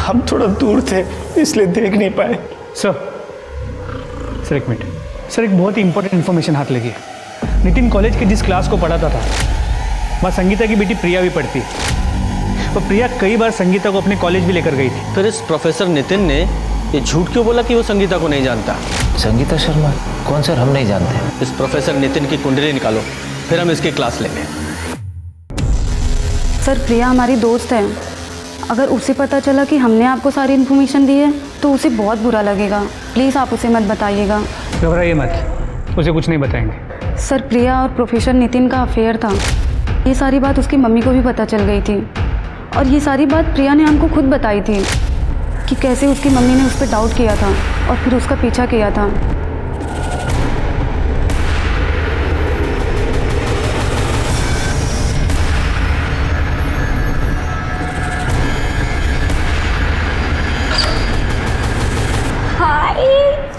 हम थोड़ा दूर थे इसलिए देख नहीं पाए। सर एक मिनट सर, एक बहुत ही इंपॉर्टेंट इन्फॉर्मेशन हाथ लगी है। नितिन कॉलेज के जिस क्लास को पढ़ाता था वहाँ संगीता की बेटी प्रिया भी पढ़ती है और प्रिया कई बार संगीता को अपने कॉलेज भी लेकर गई थी। फिर इस प्रोफेसर नितिन ने ये झूठ क्यों बोला कि वो संगीता को नहीं जानता? संगीता शर्मा कौन सर? हम नहीं जानते। इस प्रोफेसर नितिन की कुंडली निकालो, फिर हम इसकी क्लास लेंगे। सर, प्रिया हमारी दोस्त है। अगर उसे पता चला कि हमने आपको सारी इन्फॉर्मेशन दी है तो उसे बहुत बुरा लगेगा। प्लीज़ आप उसे मत बताइएगा। घबराइए मत, उसे कुछ नहीं बताएंगे। सर, प्रिया और प्रोफेसर नितिन का अफेयर था। ये सारी बात उसकी मम्मी को भी पता चल गई थी और ये सारी बात प्रिया ने हमको खुद बताई थी कि कैसे उसकी मम्मी ने उस पर डाउट किया था और फिर उसका पीछा किया था।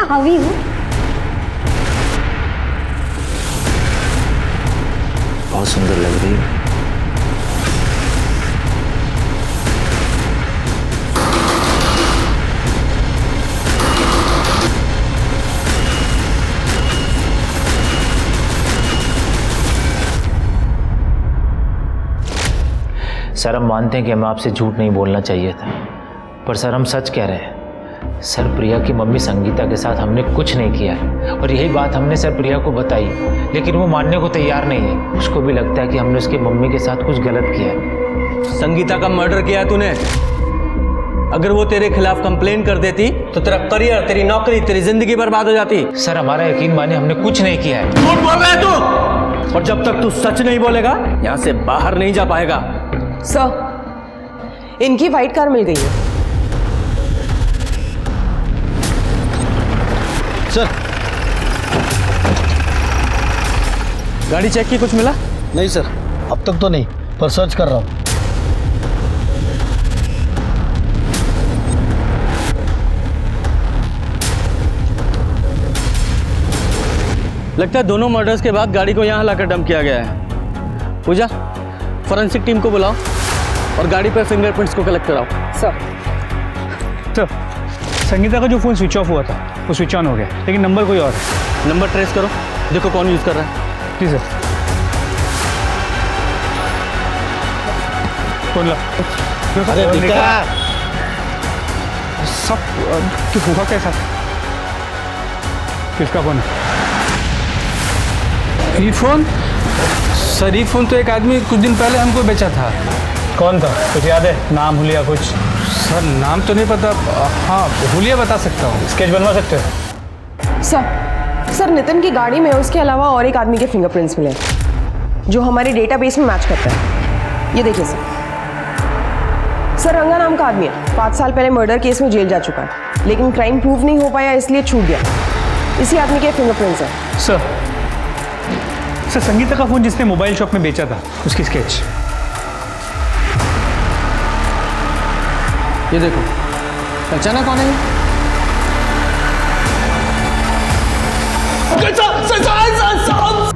हावी हूँ। बहुत सुंदर लग रही है। सर, हम मानते हैं कि हमें आपसे झूठ नहीं बोलना चाहिए था, पर सर हम सच कह रहे हैं। सर, प्रिया की मम्मी संगीता के साथ हमने कुछ नहीं किया है और यही बात हमने सर प्रिया को बताई, लेकिन वो मानने को तैयार नहीं है। उसको भी लगता है कि हमने उसकी मम्मी के साथ कुछ गलत किया है। संगीता का मर्डर किया है तूने। अगर वो तेरे खिलाफ कंप्लेन कर देती तो तेरा करियर, तेरी नौकरी, तेरी जिंदगी बर्बाद हो जाती। सर, हमारा यकीन माने, हमने कुछ नहीं किया है। झूठ बोल रहा है तू, और जब तक तू सच नहीं बोलेगा यहाँ से बाहर नहीं जा पाएगा। सर, इनकी वाइट कार मिल गई है। सर, गाड़ी चेक की, कुछ मिला? नहीं सर, अब तक तो नहीं, पर सर्च कर रहा हूँ। लगता है दोनों मर्डर्स के बाद गाड़ी को यहाँ लाकर डंप किया गया है। पूजा, फॉरेंसिक टीम को बुलाओ और गाड़ी पर फिंगरप्रिंट्स को कलेक्ट कराओ। सर, संगीता का जो फ़ोन स्विच ऑफ हुआ था वो स्विच ऑन हो गया, लेकिन नंबर कोई और है। नंबर ट्रेस करो, देखो कौन यूज़ कर रहा है। जी सर। फोन ला। अरे टिका। सब क्यों हुआ कैसा? किसका फोन है? ये फोन? सर, ये फोन तो एक आदमी कुछ दिन पहले हमको बेचा था। कौन था? कुछ याद है? नाम, हुलिया कुछ? सर, नाम तो नहीं पता। हाँ, हुलिया बता सकता हूँ। स्केच बनवा सकते हो? सर, नितिन की गाड़ी में उसके अलावा और एक आदमी के फिंगरप्रिंट्स मिले जो हमारे डेटाबेस में मैच करता है। ये देखिए सर, रंगा नाम का आदमी है। 5 साल पहले मर्डर केस में जेल जा चुका है, लेकिन क्राइम प्रूव नहीं हो पाया इसलिए छूट गया। इसी आदमी के फिंगरप्रिंट्स हैं। सर, संगीता का फोन जिसने मोबाइल शॉप में बेचा था उसकी स्केच। ये देखो, पहचाना कौन है?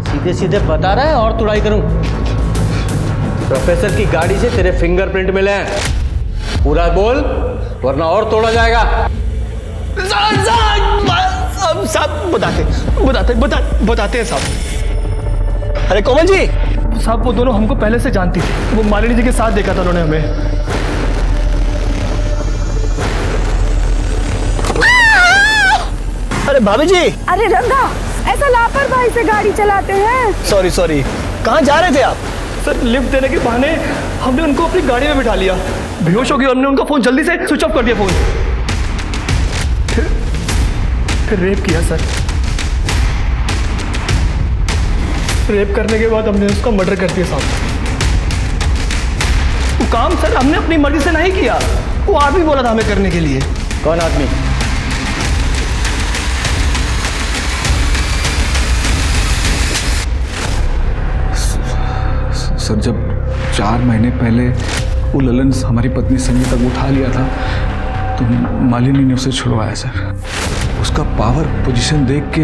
सीधे सीधे बता रहा है और तुड़ाई करूं। प्रोफेसर की गाड़ी से तेरे फिंगरप्रिंट मिले हैं। पूरा बोल वरना और तोड़ा जाएगा। साहब बताते हैं साहब। अरे कोमल जी साहब, वो दोनों हमको पहले से जानती थी। वो मालिनी जी के साथ देखा था उन्होंने हमें। अरे भाभी जी। अरे रंगा, ऐसा लापरवाही से गाड़ी चलाते हैं? सॉरी, कहाँ जा रहे थे आप? सर लिफ्ट देने के बहाने हमने उनको अपनी गाड़ी में बिठा लिया। बेहोश हो गई, हमने उनका फोन जल्दी से स्विच ऑफ कर दिया फोन। फिर रेप किया सर। रेप करने के बाद हमने उसका मर्डर कर दिया साहब। वो काम सर हमने अपनी मर्जी से नहीं किया, वो आदमी बोला था हमें करने के लिए। कौन आदमी? सर जब 4 महीने पहले वो ललन हमारी पत्नी संगीता को उठा लिया था तो मालिनी ने उसे छुड़वाया सर। उसका पावर पोजीशन देख के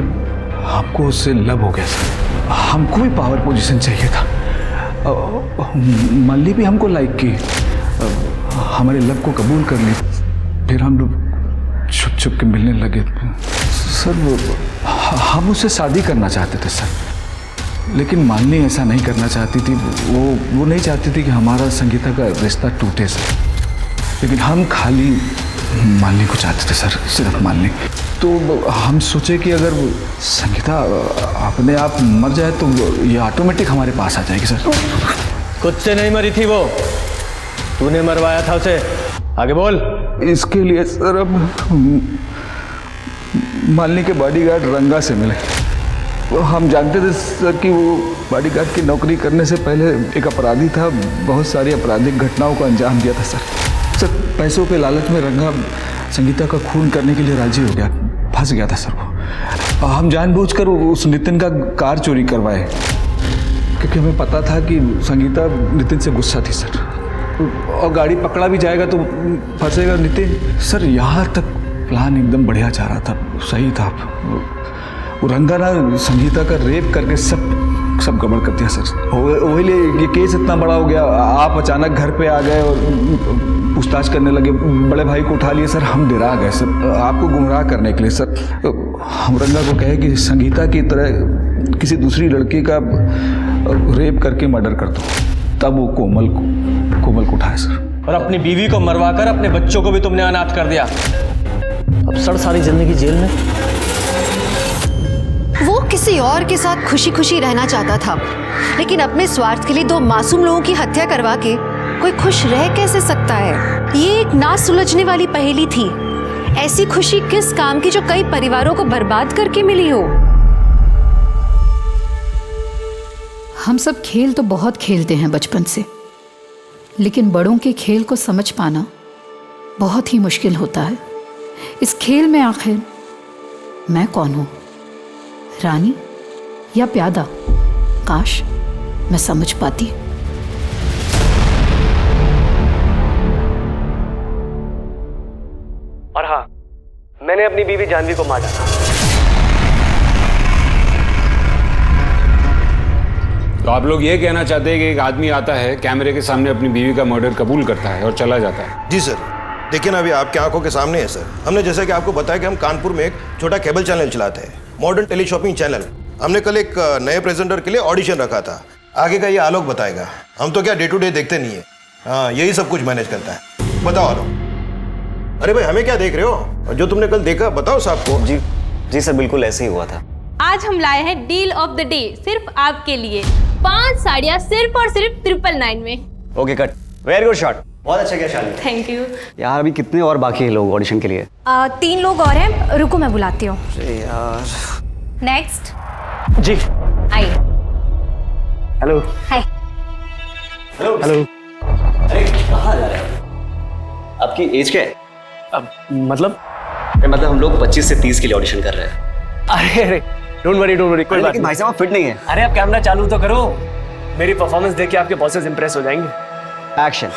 हमको उससे लव हो गया सर। हमको भी पावर पोजीशन चाहिए था। माली भी हमको लाइक की, हमारे लव को कबूल कर ली। फिर हम लोग छुप छुप के मिलने लगे सर। हम उससे शादी करना चाहते थे सर, लेकिन मालिनी ऐसा नहीं करना चाहती थी। वो नहीं चाहती थी कि हमारा संगीता का रिश्ता टूटे सर। लेकिन हम खाली मालिनी को चाहते थे सर, सिर्फ मालिनी। तो हम सोचे कि अगर संगीता अपने आप मर जाए तो ये ऑटोमेटिक हमारे पास आ जाएगी सर। खुद से नहीं मरी थी वो, तूने मरवाया था उसे। आगे बोल। इसके लिए सर अब मालिनी के बॉडीगार्ड रंगा से मिले। हम जानते थे सर कि वो बॉडीगार्ड की नौकरी करने से पहले एक अपराधी था, बहुत सारी आपराधिक घटनाओं को अंजाम दिया था सर। पैसों के लालच में रंगा संगीता का खून करने के लिए राजी हो गया, फंस गया था सर वो। हम जानबूझकर उस नितिन का कार चोरी करवाए, क्योंकि हमें पता था कि संगीता नितिन से गुस्सा थी सर, और गाड़ी पकड़ा भी जाएगा तो फंसेगा नितिन सर। यहाँ तक प्लान एकदम बढ़िया जा रहा था, सही था। वो रंगा ना संगीता का रेप करके सब गड़बड़ कर दिया सर। वही लिए ये केस इतना बड़ा हो गया। आप अचानक घर पे आ गए और पूछताछ करने लगे, बड़े भाई को उठा लिए सर। हम डरा गए सर, आपको गुमराह करने के लिए सर। हम रंगा को कहे कि संगीता की तरह किसी दूसरी लड़की का रेप करके मर्डर कर दो, तब वो कोमल को उठाए सर। और अपनी बीवी को मरवा कर अपने बच्चों को भी तुमने अनाथ कर दिया। अब सर सारी जिंदगी जेल में। वो किसी और के साथ खुशी खुशी रहना चाहता था, लेकिन अपने स्वार्थ के लिए 2 मासूम लोगों की हत्या करवा के कोई खुश रह कैसे सकता है? ये एक ना सुलझने वाली पहेली थी। ऐसी खुशी किस काम की जो कई परिवारों को बर्बाद करके मिली हो? हम सब खेल तो बहुत खेलते हैं बचपन से, लेकिन बड़ों के खेल को समझ पाना बहुत ही मुश्किल होता है। इस खेल में आखिर मैं कौन हूँ, रानी या प्यादा? काश मैं समझ पाती। और हाँ, मैंने अपनी बीवी जानवी को मारा था। तो आप लोग ये कहना चाहते हैं कि एक आदमी आता है, कैमरे के सामने अपनी बीवी का मर्डर कबूल करता है और चला जाता है? जी सर, देखिए ना, अभी आपकी आंखों के सामने है सर। हमने जैसा कि आपको बताया कि हम कानपुर में एक छोटा केबल चैनल चलाते हैं, मॉडर्न टेली शॉपिंग चैनल। हमने कल एक नए प्रेजेंटर के लिए ऑडिशन रखा था। आगे का ये आलोक बताएगा। हम तो क्या डे टू डे देखते नहीं है। हाँ, यही सब कुछ मैनेज करता है। बताओ आलोक। अरे भाई, हमें क्या देख रहे हो? जो तुमने कल देखा बताओ साहब को। जी सर, बिल्कुल ऐसे ही हुआ था। आज हम लाए हैं डील ऑफ द डे, सिर्फ आपके लिए। 5 साड़ियाँ सिर्फ और सिर्फ 999 में। Okay cut, very good shot, बहुत अच्छा किया शालिनी। थैंक यू यार। अभी कितने और बाकी हैं लोग ऑडिशन के लिए? 3 लोग और हैं, रुको मैं बुलाती हूँ। यार नेक्स्ट जी आइए। हेलो। हाय। हेलो। अरे कहाँ जा रहे हैं? आपकी एज क्या है? अब मतलब हम लोग 25 से 30 के लिए ऑडिशन कर रहे हैं। अरे डोंट वरी कोई बात नहीं। भाई साहब फिट नहीं है। अरे आप कैमरा चालू तो करो, मेरी परफॉर्मेंस देख के आपके बॉसेस इंप्रेस हो जाएंगे। एक्शन।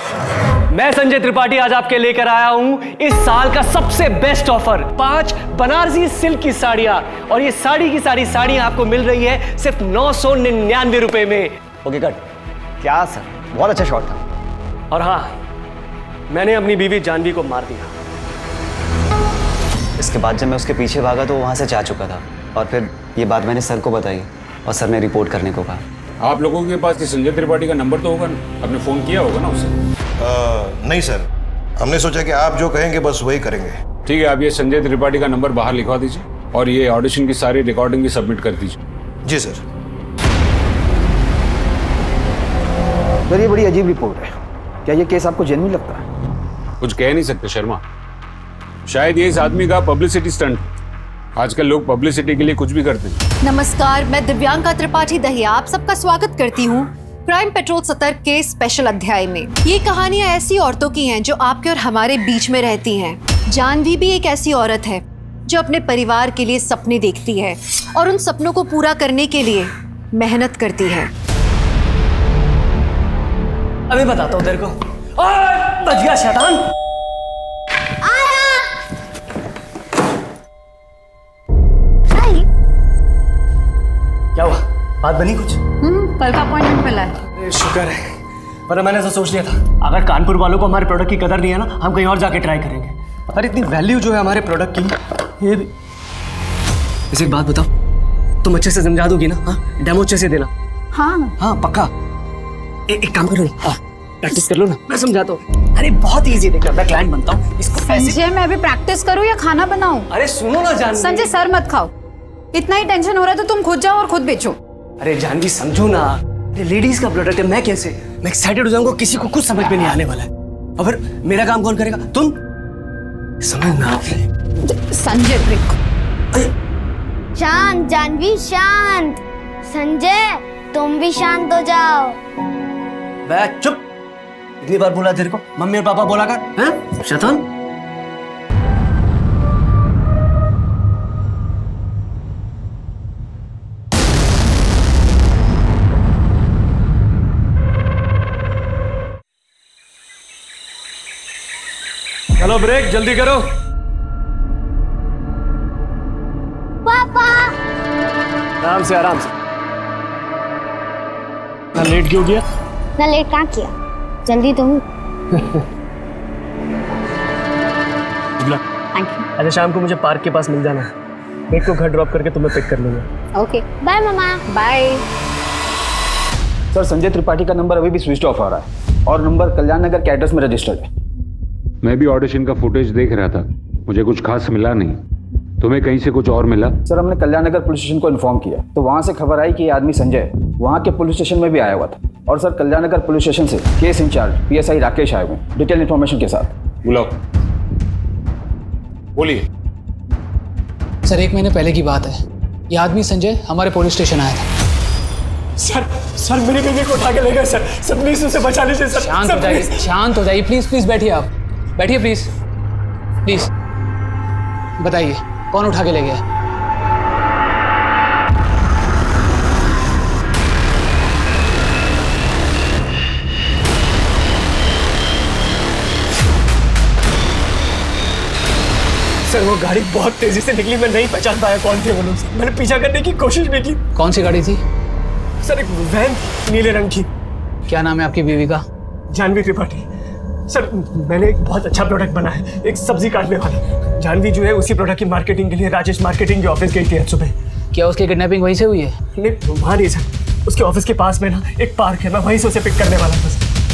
मैं संजय त्रिपाठी आज आपके लेकर आया हूं इस साल का सबसे बेस्ट ऑफर, 5 बनारसी सिल्क की साड़ियां। और ये साड़ी की सारी साड़ियां आपको मिल रही है सिर्फ 999 रुपए में। Okay cut. क्या सर, बहुत अच्छा शॉट था। और हाँ, मैंने अपनी बीवी जानवी को मार दिया। इसके बाद जब मैं उसके पीछे भागा तो वो वहाँ से जा चुका था और फिर ये बात मैंने सर को बताई और सर ने रिपोर्ट करने को कहा। आप लोगों के पास संजय त्रिपाठी का नंबर तो होगा ना, आपने फ़ोन किया होगा ना उसे? नहीं सर, हमने सोचा कि आप जो कहेंगे बस वही करेंगे। ठीक है, आप ये संजय त्रिपाठी का नंबर बाहर लिखवा दीजिए और ये ऑडिशन की सारी रिकॉर्डिंग भी सबमिट कर दीजिए। जी सर। सर ये बड़ी अजीब रिपोर्ट है, क्या ये केस आपको जेन्युइन लगता है? कुछ कह नहीं सकते शर्मा, शायद ये इस आदमी का पब्लिसिटी स्टंट। आजकल लोग पब्लिसिटी के लिए कुछ भी करते हैं। नमस्कार, मैं दिव्यांका त्रिपाठी दहिया आप सबका स्वागत करती हूँ क्राइम पेट्रोल सतर्क के स्पेशल अध्याय में। ये कहानियाँ ऐसी औरतों की हैं जो आपके और हमारे बीच में रहती हैं। जानवी भी एक ऐसी औरत है जो अपने परिवार के लिए सपने देखती है और उन सपनों को पूरा करने के लिए मेहनत करती है। अभी बताता हूँ तेरे को। बच गया शैतान। क्या हुआ, बात बनी कुछ? कल का अपॉइंटमेंट मिला है। शुक्र है, पर मैंने ऐसा सोच लिया था अगर कानपुर वालों को हमारे प्रोडक्ट की कदर नहीं है ना, हम कहीं और जाके ट्राई करेंगे। पर इतनी वैल्यू जो है हमारे प्रोडक्ट की, ये भी। इसे एक बात बताओ, तुम अच्छे से समझा दोगी ना? हाँ, डेमो अच्छे से देना। हाँ पक्का। एक काम करो ना, प्रैक्टिस कर लो ना, मैं समझाता हूँ। अरे बहुत इजी, देखना मैं क्लाइंट बनता हूँ इसको। संजय मैं अभी प्रैक्टिस करूँ या खाना बनाऊँ? अरे सुनो ना जानवी। संजय सर मत खाओ, इतना ही टेंशन हो रहा है तो तुम खुद जाओ और खुद बेचो। अरे जानवी समझो ना, ये लेडीज का प्रोडक्ट है, मैं कैसे? मैं एक्साइटेड हो जाऊंगा, किसी को कुछ समझ में नहीं आने वाला है। और फिर मेरा काम कौन करेगा? तुम समझना। संजय शांत जानवी शांत। संजय तुम भी शांत हो जाओ। बैठ चुप। इतनी बार बोला तेरे को, मम्मी और पापा बोला कर, हैं? शैतान। चलो ब्रेक जल्दी करो। पापा आराम से आराम से। ना लेट क्यों किया? ना लेट कहाँ किया, जल्दी तो हूँ। अच्छा शाम को मुझे पार्क के पास मिल जाना है, मेरे को घर ड्रॉप करके तुम्हें पिक कर लूंगा। ओके बाय मामा। बाय। सर संजय त्रिपाठी का नंबर अभी भी स्विच ऑफ आ रहा है और नंबर कल्याण नगर के एड्रेस में रजिस्टर्ड है। मैं भी ऑडिशन का फुटेज देख रहा था, मुझे कुछ खास मिला नहीं। तुम्हें कहीं से कुछ और मिला? सर हमने कल्याण नगर पुलिस स्टेशन को इन्फॉर्म किया तो वहाँ से खबर आई कि ये आदमी संजय वहाँ के पुलिस स्टेशन में भी आया हुआ था। और सर कल्याण नगर पुलिस स्टेशन से केस इंचार्ज PSI राकेश आए हुए डिटेल इन्फॉर्मेशन के साथ। बुलाओ। बोलिए। सर 1 महीने पहले की बात है, ये आदमी संजय हमारे पुलिस स्टेशन आया था। सर मेरी बीवी को उठा के ले गए सर। सब प्लीज उसे बचा लीजिए सर। शांत हो जाइए, शांत हो जाइए, प्लीज प्लीज बैठिए, आप बैठिए प्लीज प्लीज। बताइए कौन उठा के ले गया? सर वो गाड़ी बहुत तेजी से निकली, मैं नहीं पहचान पाया कौन थे वो लोग। मैंने पीछा करने की कोशिश भी की। कौन सी गाड़ी थी? सर एक वैन नीले रंग की। क्या नाम है आपकी बीवी का? जानवी त्रिपाठी। सर मैंने एक बहुत अच्छा प्रोडक्ट बना है, एक सब्जी काटने वाला। जानवी जो है उसी प्रोडक्ट की मार्केटिंग के लिए राजेश मार्केटिंग के ऑफिस गई थी आज सुबह। क्या उसकी किडनैपिंग वहीं से हुई है? नहीं वहाँ नहीं सर, उसके ऑफिस के पास में ना एक पार्क है, मैं वहीं से उसे पिक करने वाला था।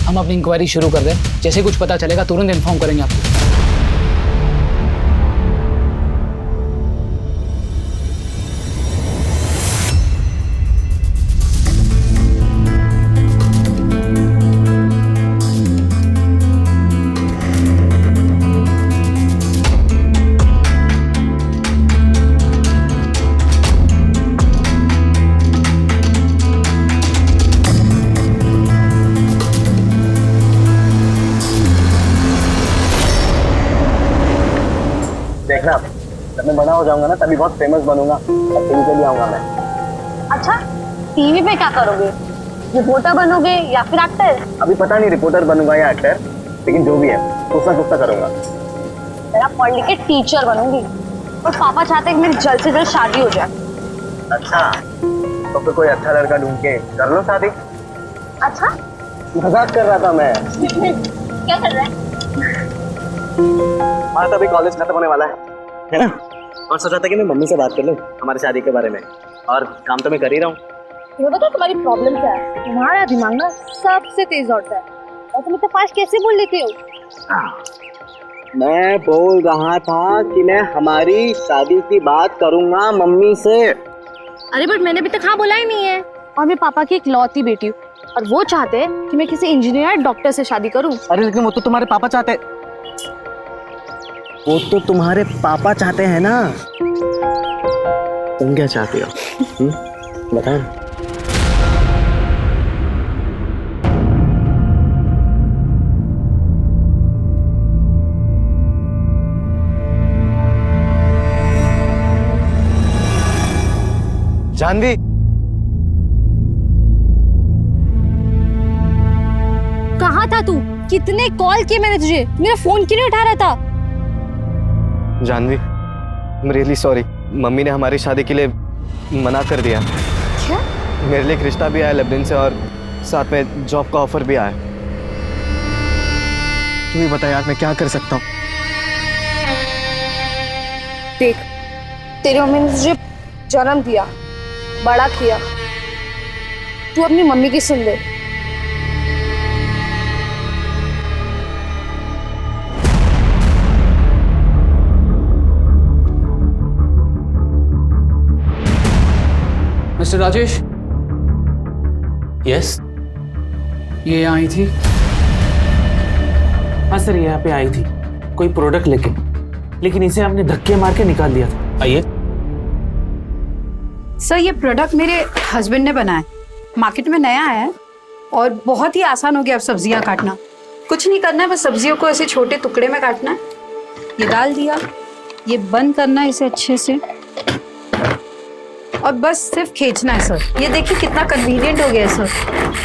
हम अपनी इंक्वायरी शुरू कर दें, जैसे कुछ पता चलेगा तुरंत इन्फॉर्म करेंगे आपको। देखना जब मैं बड़ा हो जाऊंगा ना तभी बहुत फेमस बनूंगा, तब टीवी पे भी आऊंगा मैं। अच्छा टीवी पे क्या करोगे? रिपोर्टर बनोगे या फिर एक्टर? अभी पता नहीं रिपोर्टर बनूंगा या एक्टर, लेकिन जो भी है कुछ ना कुछ तो करूंगा। मैं पढ़ लिख के टीचर बनूंगी और पापा चाहते हैं कि मेरी जल्द से जल्द शादी हो जाए। अच्छा तो फिर कोई अच्छा लड़का ढूंढ के कर लो शादी। अच्छा मजाक कर रहा था मैं। क्या कर रहा है? हमारा तो अभी कॉलेज खत्म होने वाला है ना? और सोचा था कि मैं मम्मी से बात कर लूँ हमारी शादी के बारे में, और काम तो मैं कर ही रहा हूँ। तुम्हें पता है तुम्हारी प्रॉब्लम क्या है? तुम्हारा दिमाग ना सबसे तेज दौड़ता है और तुम इतना फास्ट कैसे बोल लेते हो? मैं बोल रहा था कि मैं हमारी शादी की बात करूंगा मम्मी से। अरे बट मैंने अभी तक हाँ बोला ही नहीं है। और मैं पापा की इकलौती बेटी हूँ और वो चाहते हैं कि मैं किसी इंजीनियर या डॉक्टर से शादी करूँ। अरे लेकिन वो तो तुम्हारे पापा चाहते हैं। वो तो तुम्हारे पापा चाहते हैं ना। तुम क्या चाहती हो? बताओ। जानवी, कहाँ था तू? कितने कॉल किए मैंने तुझे, मेरा फोन क्यों नहीं उठा रहा था? Janvi, I'm really sorry। Mummy ने हमारी शादी के लिए मना कर दिया। क्या? मेरे लिए एक रिश्ता भी आया लेबनान से और साथ में जॉब का ऑफर भी आया। तू ही बता यार, मैं क्या कर सकता हूँ? देख, तेरी मम्मी ने तुझे जन्म दिया, बड़ा किया, तू अपनी मम्मी की सुन ले। मिस्टर राजेश। यस। ये यहाँ आई थी? हाँ सर, यहाँ पे आई थी कोई प्रोडक्ट लेके, लेकिन इसे हमने धक्के मार के निकाल दिया था। आइए। सर, ये प्रोडक्ट मेरे हस्बैंड ने बनाया, मार्केट में नया आया है और बहुत ही आसान हो गया अब सब्जियां काटना। कुछ नहीं करना है, बस सब्जियों को ऐसे छोटे टुकड़े में काटना है। ये डाल दिया, ये बंद करना है इसे अच्छे से और बस सिर्फ खींचना है सर। ये देखिए कितना कन्वीनियंट हो गया है सर।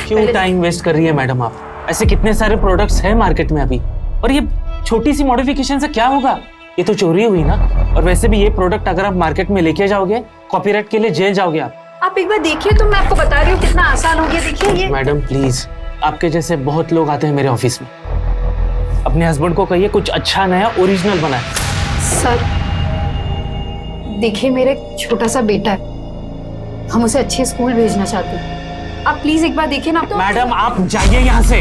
क्यों टाइम वेस्ट कर रही है मैडम आप? ऐसे कितने सारे प्रोडक्ट्स हैं मार्केट में अभी, और ये छोटी सी मॉडिफिकेशन से क्या होगा? ये तो चोरी हुई ना। और वैसे भी ये प्रोडक्ट अगर आप मार्केट में लेके जाओगे, कॉपीराइट के लिए जेल जाओगे आप। एक बार देखिए तो मैं आपको बता रही हूँ कितना आसान हो गया। देखिए ये। मैडम प्लीज, आपके जैसे बहुत लोग आते हैं मेरे ऑफिस में। अपने हस्बैंड को कहिए कुछ अच्छा नया ओरिजिनल बनाए। सर देखिए, मेरा एक छोटा सा बेटा है, हम उसे अच्छे स्कूल भेजना चाहते हैं। आप प्लीज एक बार देखिए ना। मैडम आप जाइए यहाँ से।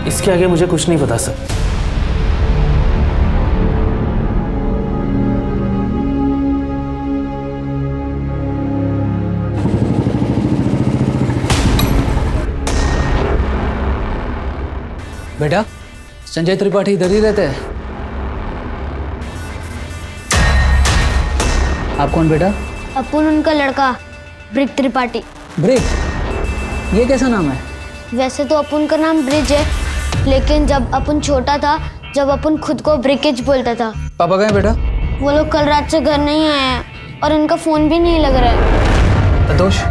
इसके आगे मुझे कुछ नहीं पता सर। बेटा, संजय त्रिपाठी इधर ही रहते हैं? आप कौन बेटा? अपुन उनका लड़का, ब्रिक त्रिपाठी। ब्रिक? ये कैसा नाम है? वैसे तो अपुन का नाम ब्रिज है, लेकिन जब अपुन छोटा था, जब अपुन खुद को ब्रिकेज बोलता था। पापा गए बेटा? वो लोग कल रात से घर नहीं आए हैं और इनका फोन भी नहीं लग रहा है। संतोष,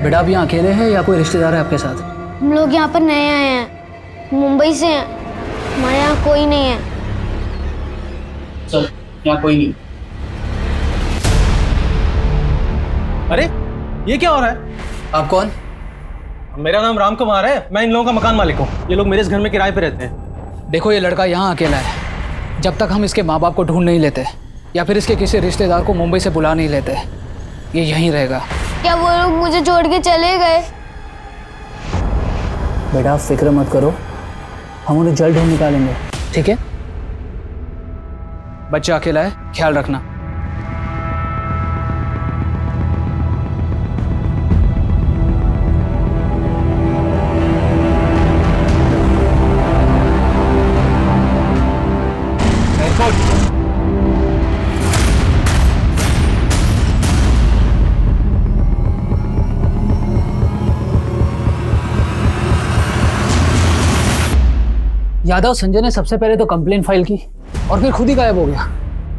बेटा आप यहाँ अकेले हैं या कोई रिश्तेदार है आपके साथ? हम लोग यहाँ पर नए आए हैं, मुंबई से हैं, हमारे यहाँ कोई नहीं है। सर, यहाँ कोई नहीं। अरे ये क्या हो रहा है? आप कौन? मेरा नाम राम कुमार है, मैं इन लोगों का मकान मालिक हूँ। ये लोग मेरे इस घर में किराए पे रहते हैं। देखो, ये लड़का यहाँ अकेला है। जब तक हम इसके माँ बाप को ढूंढ नहीं लेते या फिर इसके किसी रिश्तेदार को मुंबई से बुला नहीं लेते, ये यहीं रहेगा। क्या वो लोग मुझे छोड़ के चले गए? बेटा आप फिक्र मत करो, हम उन्हें जल्द ढूंढ निकालेंगे, ठीक है? बच्चा अकेला है, ख्याल रखना। यादव संजय ने सबसे पहले तो कंप्लेन फाइल की और फिर खुद ही गायब हो गया।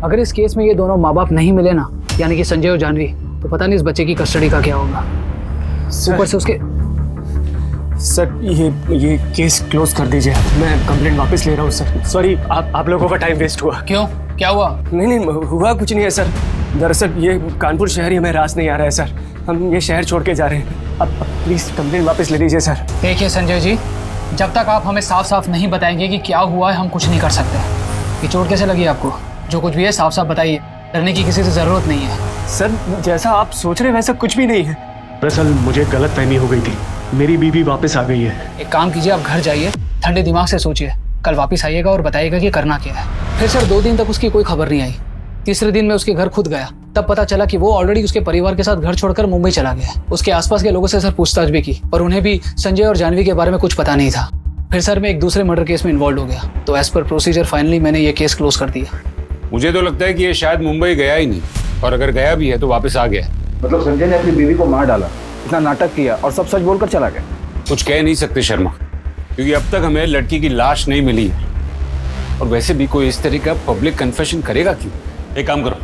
अगर इस केस में ये दोनों माँ बाप नहीं मिले ना, यानी कि संजय और जानवी, तो पता नहीं इस बच्चे की कस्टडी का क्या होगा। ऊपर से उसके सर ये केस क्लोज कर दीजिए, मैं कंप्लेंट वापस ले रहा हूँ सर। सॉरी, आप लोगों का टाइम वेस्ट हुआ। क्यों, क्या हुआ? नहीं हुआ कुछ नहीं है सर। दरअसल ये कानपुर शहर ही हमें रास नहीं आ रहा है सर। हम ये शहर छोड़ के जा रहे हैं। अब प्लीज कंप्लेन वापस ले लीजिए सर। देखिए संजय जी, जब तक आप हमें साफ साफ नहीं बताएंगे कि क्या हुआ है, हम कुछ नहीं कर सकते। ये चोट कैसे लगी आपको? जो कुछ भी है साफ साफ बताइए, डरने की किसी से ज़रूरत नहीं है। सर जैसा आप सोच रहे हैं वैसा कुछ भी नहीं है। दरअसल मुझे गलतफहमी हो गई थी, मेरी बीवी वापस आ गई है। एक काम कीजिए, आप घर जाइए, ठंडे दिमाग से सोचिए, कल वापस आइएगा और बताइएगा कि करना क्या है। फिर सर 2 दिन तक उसकी कोई खबर नहीं आई। तीसरे दिन मैं उसके घर खुद गया, तब पता चला कि वो ऑलरेडी उसके परिवार के साथ घर छोड़कर मुंबई चला गया। उसके आसपास के लोगों से सर पूछताछ भी की और उन्हें भी संजय और जानवी के बारे में कुछ पता नहीं था। फिर सर मैं एक दूसरे मर्डर केस में इन्वॉल्व हो गया, तो एज पर प्रोसीजर फाइनली मैंने ये केस क्लोज कर दिया। मुझे तो लगता है कि ये शायद मुंबई गया ही नहीं, और अगर गया भी है तो वापस आ गया। मतलब संजय ने अपनी बीवी को मार डाला, इतना नाटक किया और सब सच बोलकर चला गया। कुछ कह नहीं सकते शर्मा, क्योंकि अब तक हमें लड़की की लाश नहीं मिली है। और वैसे भी कोई इस तरह का पब्लिक कन्फेशन करेगा क्यों? एक काम करो,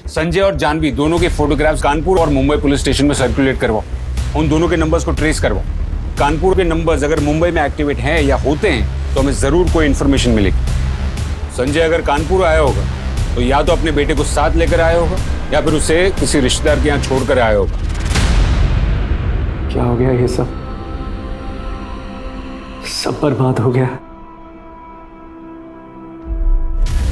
संजय और जानवी दोनों के फोटोग्राफ्स कानपुर और मुंबई पुलिस स्टेशन में सर्कुलेट करवाओ। उन दोनों के नंबर्स को ट्रेस करवाओ। कानपुर के नंबर्स अगर मुंबई में एक्टिवेट हैं या होते हैं तो हमें ज़रूर कोई इन्फॉर्मेशन मिलेगी। संजय अगर कानपुर आया होगा तो या तो अपने बेटे को साथ लेकर आया होगा या फिर उसे किसी रिश्तेदार के यहाँ छोड़कर आया होगा। क्या हो गया? ये सब बर्बाद हो गया।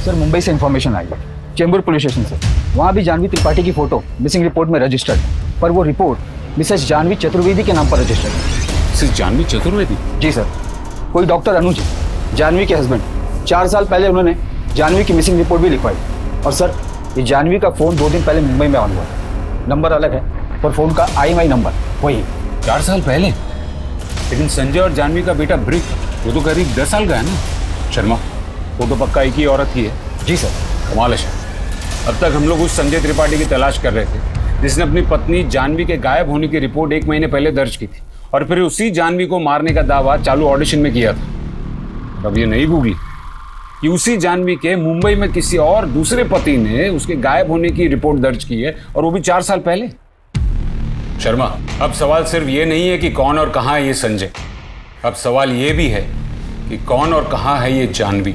सर मुंबई से इन्फॉर्मेशन आई है, चेंबूर पुलिस स्टेशन से। वहाँ भी जानवी त्रिपाठी की फोटो मिसिंग रिपोर्ट में रजिस्टर्ड, पर वो रिपोर्ट मिसेस जानवी चतुर्वेदी के नाम पर रजिस्टर्ड है। मिसेस जानवी चतुर्वेदी? जी सर, कोई डॉक्टर अनुज, जानवी के हस्बैंड। 4 साल पहले उन्होंने जानवी की मिसिंग रिपोर्ट भी लिखवाई। और सर ये जानवी का फ़ोन 2 दिन पहले मुंबई में ऑन हुआ, नंबर अलग है पर फ़ोन का IMEI नंबर वही। 4 साल पहले? लेकिन संजय और जानवी का बेटा ब्रिक वो तो करीब 10 साल का है ना। शर्मा, फोटो पक्का एक ही औरत की है? जी सर। कमाल है। अब तक हम लोग उस संजय त्रिपाठी की तलाश कर रहे थे जिसने अपनी पत्नी जानवी के गायब होने की रिपोर्ट 1 महीने पहले दर्ज की थी, और फिर उसी जानवी को मारने का दावा चालू ऑडिशन में किया था। अब ये नहीं गूगली कि उसी जानवी के मुंबई में किसी और दूसरे पति ने उसके गायब होने की रिपोर्ट दर्ज की है, और वो भी 4 साल पहले। शर्मा, अब सवाल सिर्फ ये नहीं है कि कौन और कहाँ है ये संजय, अब सवाल ये भी है कि कौन और कहाँ है ये जानवी।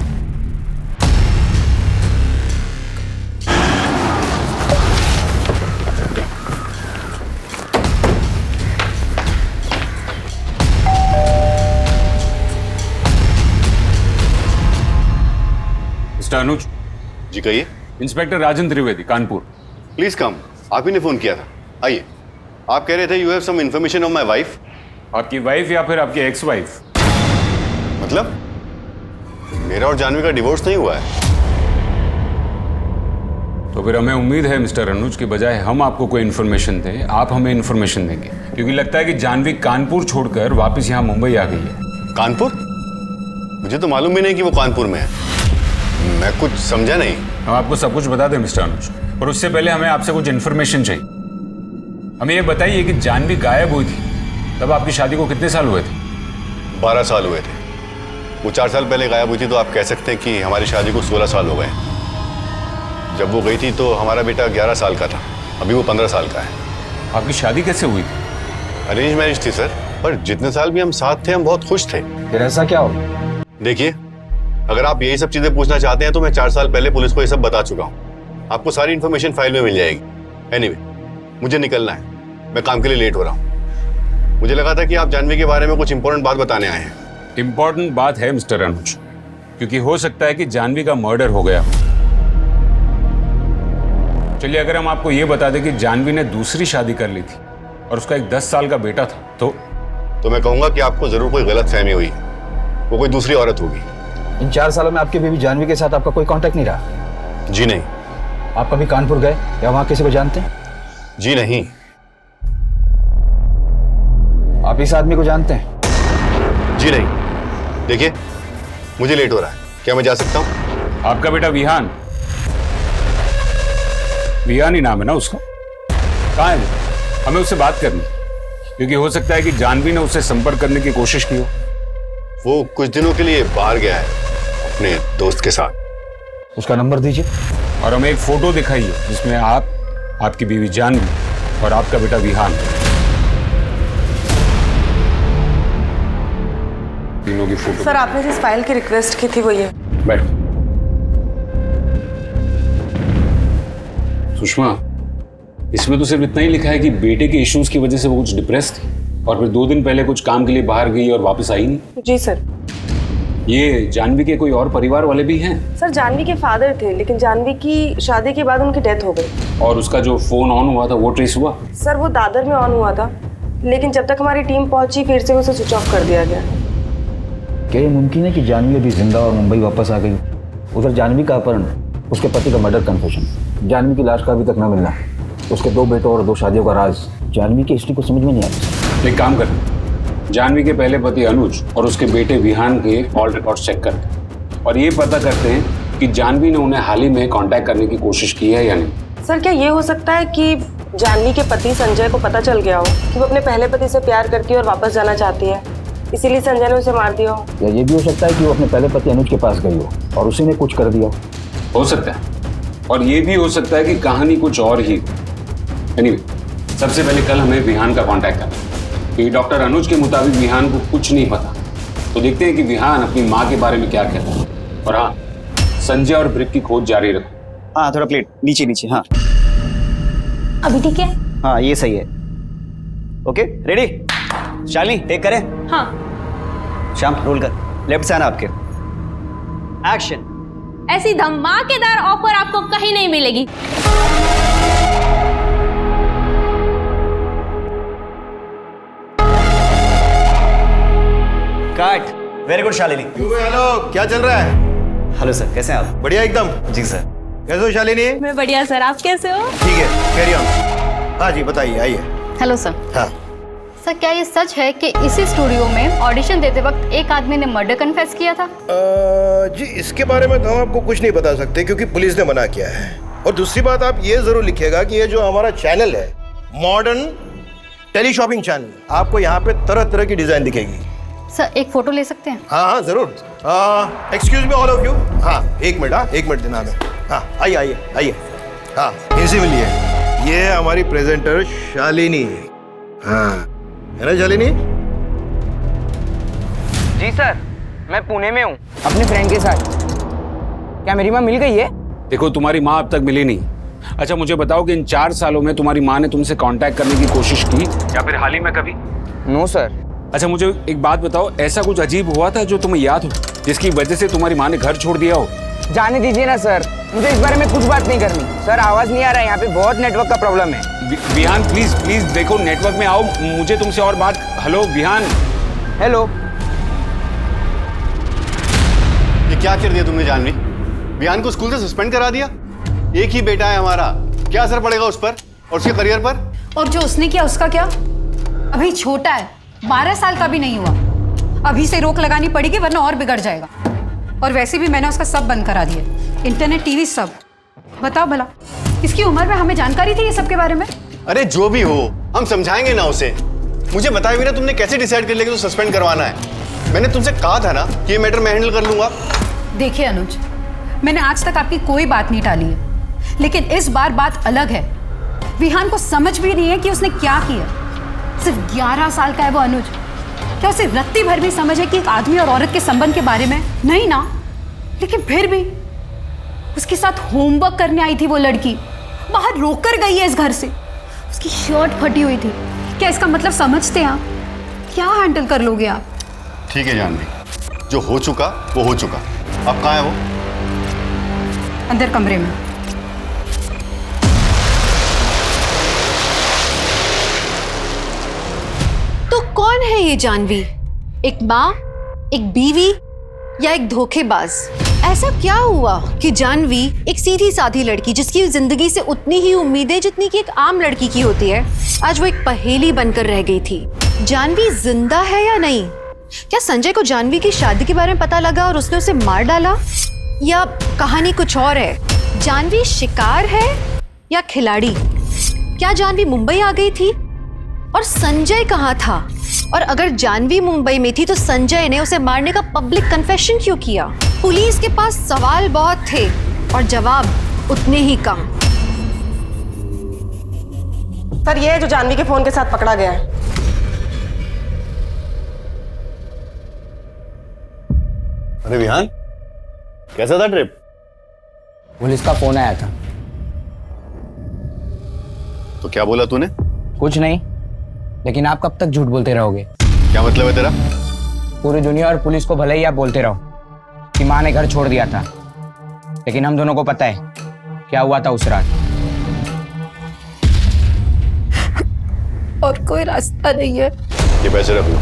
मिस्टर अनुज। जी कहिए। Inspector Rajan Trivedi, Kanpur. Please come. आप ही ने फोन किया था, आइए। आप कह रहे थे you have some information on my wife. आपकी वाइफ या फिर आपकी एक्स वाइफ? मतलब मेरा और जानवी का डिवोर्स नहीं हुआ है? तो फिर हमें उम्मीद है मिस्टर अनुज की बजाय हम आपको कोई इन्फॉर्मेशन दें, आप हमें इन्फॉर्मेशन देंगे, क्योंकि लगता है कि जानवी कानपुर छोड़कर वापस यहाँ मुंबई आ गई है। कानपुर? मुझे तो मालूम भी नहीं कि वो कानपुर में है, मैं कुछ समझा नहीं। हम आपको सब कुछ बता दें मिस्टर अनुज, और उससे पहले हमें आपसे कुछ इन्फॉर्मेशन चाहिए। हमें ये बताइए कि जानवी गायब हुई थी तब आपकी शादी को कितने साल हुए थे? 12 साल हुए थे। वो 4 साल पहले गायब हुई थी, तो आप कह सकते हैं कि हमारी शादी को 16 साल हो गए। जब वो गई थी तो हमारा बेटा 11 साल का था, अभी वो 15 साल का है। आपकी शादी कैसे हुई थी? अरेंज मैरिज थी सर, पर जितने साल भी हम साथ थे हम बहुत खुश थे। फिर ऐसा क्या हो? देखिए, अगर आप यही सब चीजें पूछना चाहते हैं तो मैं 4 साल पहले पुलिस को ये सब बता चुका हूँ। आपको सारी इन्फॉर्मेशन फाइल में मिल जाएगी। एनीवे, मुझे निकलना है, मैं काम के लिए लेट हो रहा हूँ। मुझे लगा था कि आप जानवी के बारे में कुछ इंपॉर्टेंट बात बताने आए हैं। इंपॉर्टेंट बात है मिस्टर अनुज, क्योंकि हो सकता है कि जानवी का मर्डर हो गया। चलिए, अगर हम आपको ये बता दें कि जानवी ने दूसरी शादी कर ली थी और उसका एक 10 साल का बेटा था, तो मैं कहूंगा कि आपको जरूर कोई गलतफहमी हुई, वो कोई दूसरी औरत होगी। इन 4 सालों में आपकी बीवी जानवी के साथ आपका कोई कांटेक्ट नहीं रहा? जी नहीं। आप कभी कानपुर गए या वहां किसी को जानते हैं? जी नहीं। आप इस आदमी को जानते हैं? जी नहीं। देखिए, मुझे लेट हो रहा है, क्या मैं जा सकता हूँ? आपका बेटा विहान, विहान ही नाम है ना उसका, कहाँ है? हमें उससे बात करनी, क्योंकि हो सकता है कि जानवी ने उससे संपर्क करने की कोशिश की हो। वो कुछ दिनों के लिए बाहर गया है अपने दोस्त के साथ। उसका नंबर दीजिए। और हमें एक फोटो दिखाइए जिसमें आप, आपकी बीवी जानवी और आपका बेटा विहान, तीनों की फोटो। सर, आपने जिस फाइल की रिक्वेस्ट की थी वो ये। बैठ। सुषमा, इसमें तो सिर्फ इतना ही लिखा है कि बेटे के इश्यूज की वजह से वो कुछ डिप्रेस थी और फिर 2 दिन पहले कुछ काम के लिए बाहर गई और वापस आई नहीं। जी सर। ये जानवी के कोई और परिवार वाले भी हैं? सर जानवी के फादर थे, लेकिन जानवी की शादी के बाद उनकी डेथ हो गई। और उसका जो फोन ऑन हुआ था वो ट्रेस हुआ? सर वो दादर में ऑन हुआ था, लेकिन जब तक हमारी टीम पहुंची फिर से उसे स्विच ऑफ कर दिया गया। क्या ये मुमकिन है कि जानवी अभी जिंदा और मुंबई वापस आ गई? उधर जानवी का अपहरण, उसके पति का मर्डर कन्फेशन, जानवी की लाश का अभी तक न मिलना, उसके 2 बेटों और 2 शादियों का राज, जानवी की हिस्ट्री को समझ में नहीं आता। एक काम करते, जानवी के पहले पति अनुज और उसके बेटे विहान के कॉल रिकॉर्ड्स चेक करते और ये पता करते हैं कि जानवी ने उन्हें हाल ही में कांटेक्ट करने की कोशिश की है या नहीं। सर क्या ये हो सकता है कि जानवी के पति संजय को पता चल गया हो कि वो अपने पहले पति से प्यार करती है और वापस जाना चाहती है, इसीलिए संजय ने उसे मार दिया हो? या ये भी हो सकता है कि वो अपने पहले पति अनुज के पास गई हो और उसी ने कुछ कर दिया हो सकता है। और ये भी हो सकता है कि कहानी कुछ और ही। एनीवे, सबसे पहले कल हमें विहान का कांटेक्ट करना, क्योंकि डॉक्टर अनुज के मुताबिक विहान को कुछ नहीं पता। तो देखते हैं कि विहान अपनी माँ के बारे में क्या कहता है। और हाँ, संजय और ब्रिक की खोज जारी रखो। हाँ, थोड़ा प्लेट नीचे नीचे। हाँ अभी ठीक है? हाँ, ये सही है। Okay, ready? शालिनी टेक करें? हाँ। श्याम रोल कर, लेफ्ट से आना आपके। एक्शन। ऐसी धमाकेदार ऑफर आपको कहीं नहीं मिलेगी। Cut. Very good Shalini. Hello, क्या चल रहा है? हेलो सर, कैसे हैं आप? बढ़िया एकदम। जी सर। कैसे हो शालिनी? मैं बढ़िया सर, आप कैसे हो? ठीक है, कैरी ऑन। हाँ जी, बताइए, आइए। Hello sir. हाँ सर, क्या ये सच है कि इसी स्टूडियो में ऑडिशन देते वक्त एक आदमी ने मर्डर कन्फेस किया था? जी, इसके बारे में तो हम आपको कुछ नहीं बता सकते क्योंकि पुलिस ने मना किया है। और दूसरी बात, आप ये जरूर लिखिएगा कि ये जो हमारा चैनल है, मॉडर्न टेली शॉपिंग चैनल, आपको यहाँ पे तरह तरह की डिजाइन दिखेगी। सर, एक फोटो ले सकते हैं? हाँ हाँ जरूर। Excuse me all of you. हाँ, 1 मिनट। हाँ, 1 मिनट देना हमें। हाँ, आइए आइए आइए। हाँ, इनसे मिलिए। ये हमारी प्रेजेंटर शालिनी। हाँ, है ना शालिनी? जी सर, मैं पुणे में हूँ अपने फ्रेंड के साथ। क्या मेरी माँ मिल गई है? देखो, तुम्हारी माँ अब तक मिली नहीं। अच्छा, मुझे बताओ कि इन 4 सालों में तुम्हारी माँ ने तुमसे कांटेक्ट करने की कोशिश की या फिर हाल ही में कभी? No sir. अच्छा, मुझे एक बात बताओ, ऐसा कुछ अजीब हुआ था जो तुम्हें याद हो, जिसकी वजह से तुम्हारी माँ ने घर छोड़ दिया हो? जाने दीजिए ना सर, मुझे इस बारे में कुछ बात नहीं करनी। सर, आवाज नहीं आ रहा है, यहाँ पे बहुत नेटवर्क का प्रॉब्लम है। विहान प्लीज प्लीज देखो, नेटवर्क में आओ, मुझे तुमसे और बात। हेलो विहान। हेलो। ये क्या कर दिया तुमने जानवी? विहान को स्कूल से सस्पेंड करा दिया। एक ही बेटा है हमारा, क्या असर पड़ेगा उस पर और उसके करियर पर? और जो उसने किया उसका क्या? अभी छोटा है, 12 साल का भी नहीं हुआ। अभी से रोक लगानी पड़ेगी वरना और बिगड़ जाएगा। और वैसे भी मैंने उसका सब बंद करा दिया, इंटरनेट, टीवी, सब। बताओ भला, इसकी उम्र में हमें जानकारी थी ये सब के बारे में? अरे जो भी हो, हम समझाएंगे ना उसे। मुझे बताए बिना तुमने कैसे डिसाइड कर लिया कि तो सस्पेंड करवाना है? मैंने तुमसे कहा था ना कि ये मैटर मैं हैंडल कर लूंगा। देखिए अनुज, मैंने आज तक आपकी कोई बात नहीं टाली है, लेकिन इस बार बात अलग है। विहान को समझ भी नहीं है कि उसने क्या किया। सिर्फ 11 साल का है वो अनुज। क्या उसे रत्ती भर भी समझ है कि एक आदमी और औरत के संबंध के बारे में? नहीं ना। लेकिन फिर भी उसके साथ होमवर्क करने आई थी वो लड़की, बाहर रोककर गई है इस घर से। उसकी शर्ट फटी हुई थी। क्या इसका मतलब समझते हैं आप? क्या हैंडल कर लोगे आप? ठीक है जानवी, जो हो चुका वो हो चुका। अब कहाँ है वो? अंदर कमरे में। तो कौन है ये जानवी? एक माँ, एक बीवी या एक धोखेबाज? ऐसा क्या हुआ कि जानवी, एक सीधी साधी लड़की जिसकी जिंदगी से उतनी ही उम्मीदें जितनी कि एक आम लड़की की होती है, आज वो एक पहेली बनकर रह गई थी। जानवी जिंदा है या नहीं? क्या संजय को जानवी की शादी के बारे में पता लगा और उसने उसे मार डाला? या कहानी कुछ और है? जानवी शिकार है या खिलाड़ी? क्या जानवी मुंबई आ गई थी और संजय कहाँ था? और अगर जानवी मुंबई में थी तो संजय ने उसे मारने का पब्लिक कन्फेशन क्यों किया? पुलिस के पास सवाल बहुत थे और जवाब उतने ही कम। सर, ये है जो जानवी के फोन के साथ पकड़ा गया है। अरे विहान, कैसा था ट्रिप? पुलिस का फोन आया था। तो क्या बोला तूने? कुछ नहीं, लेकिन आप कब तक झूठ बोलते रहोगे? क्या मतलब है तेरा? पूरी दुनिया और पुलिस को भले ही आप बोलते रहो कि माँ ने घर छोड़ दिया था, लेकिन हम दोनों को पता है क्या हुआ था उस रात। और कोई रास्ता नहीं है। ये पैसे रख लो,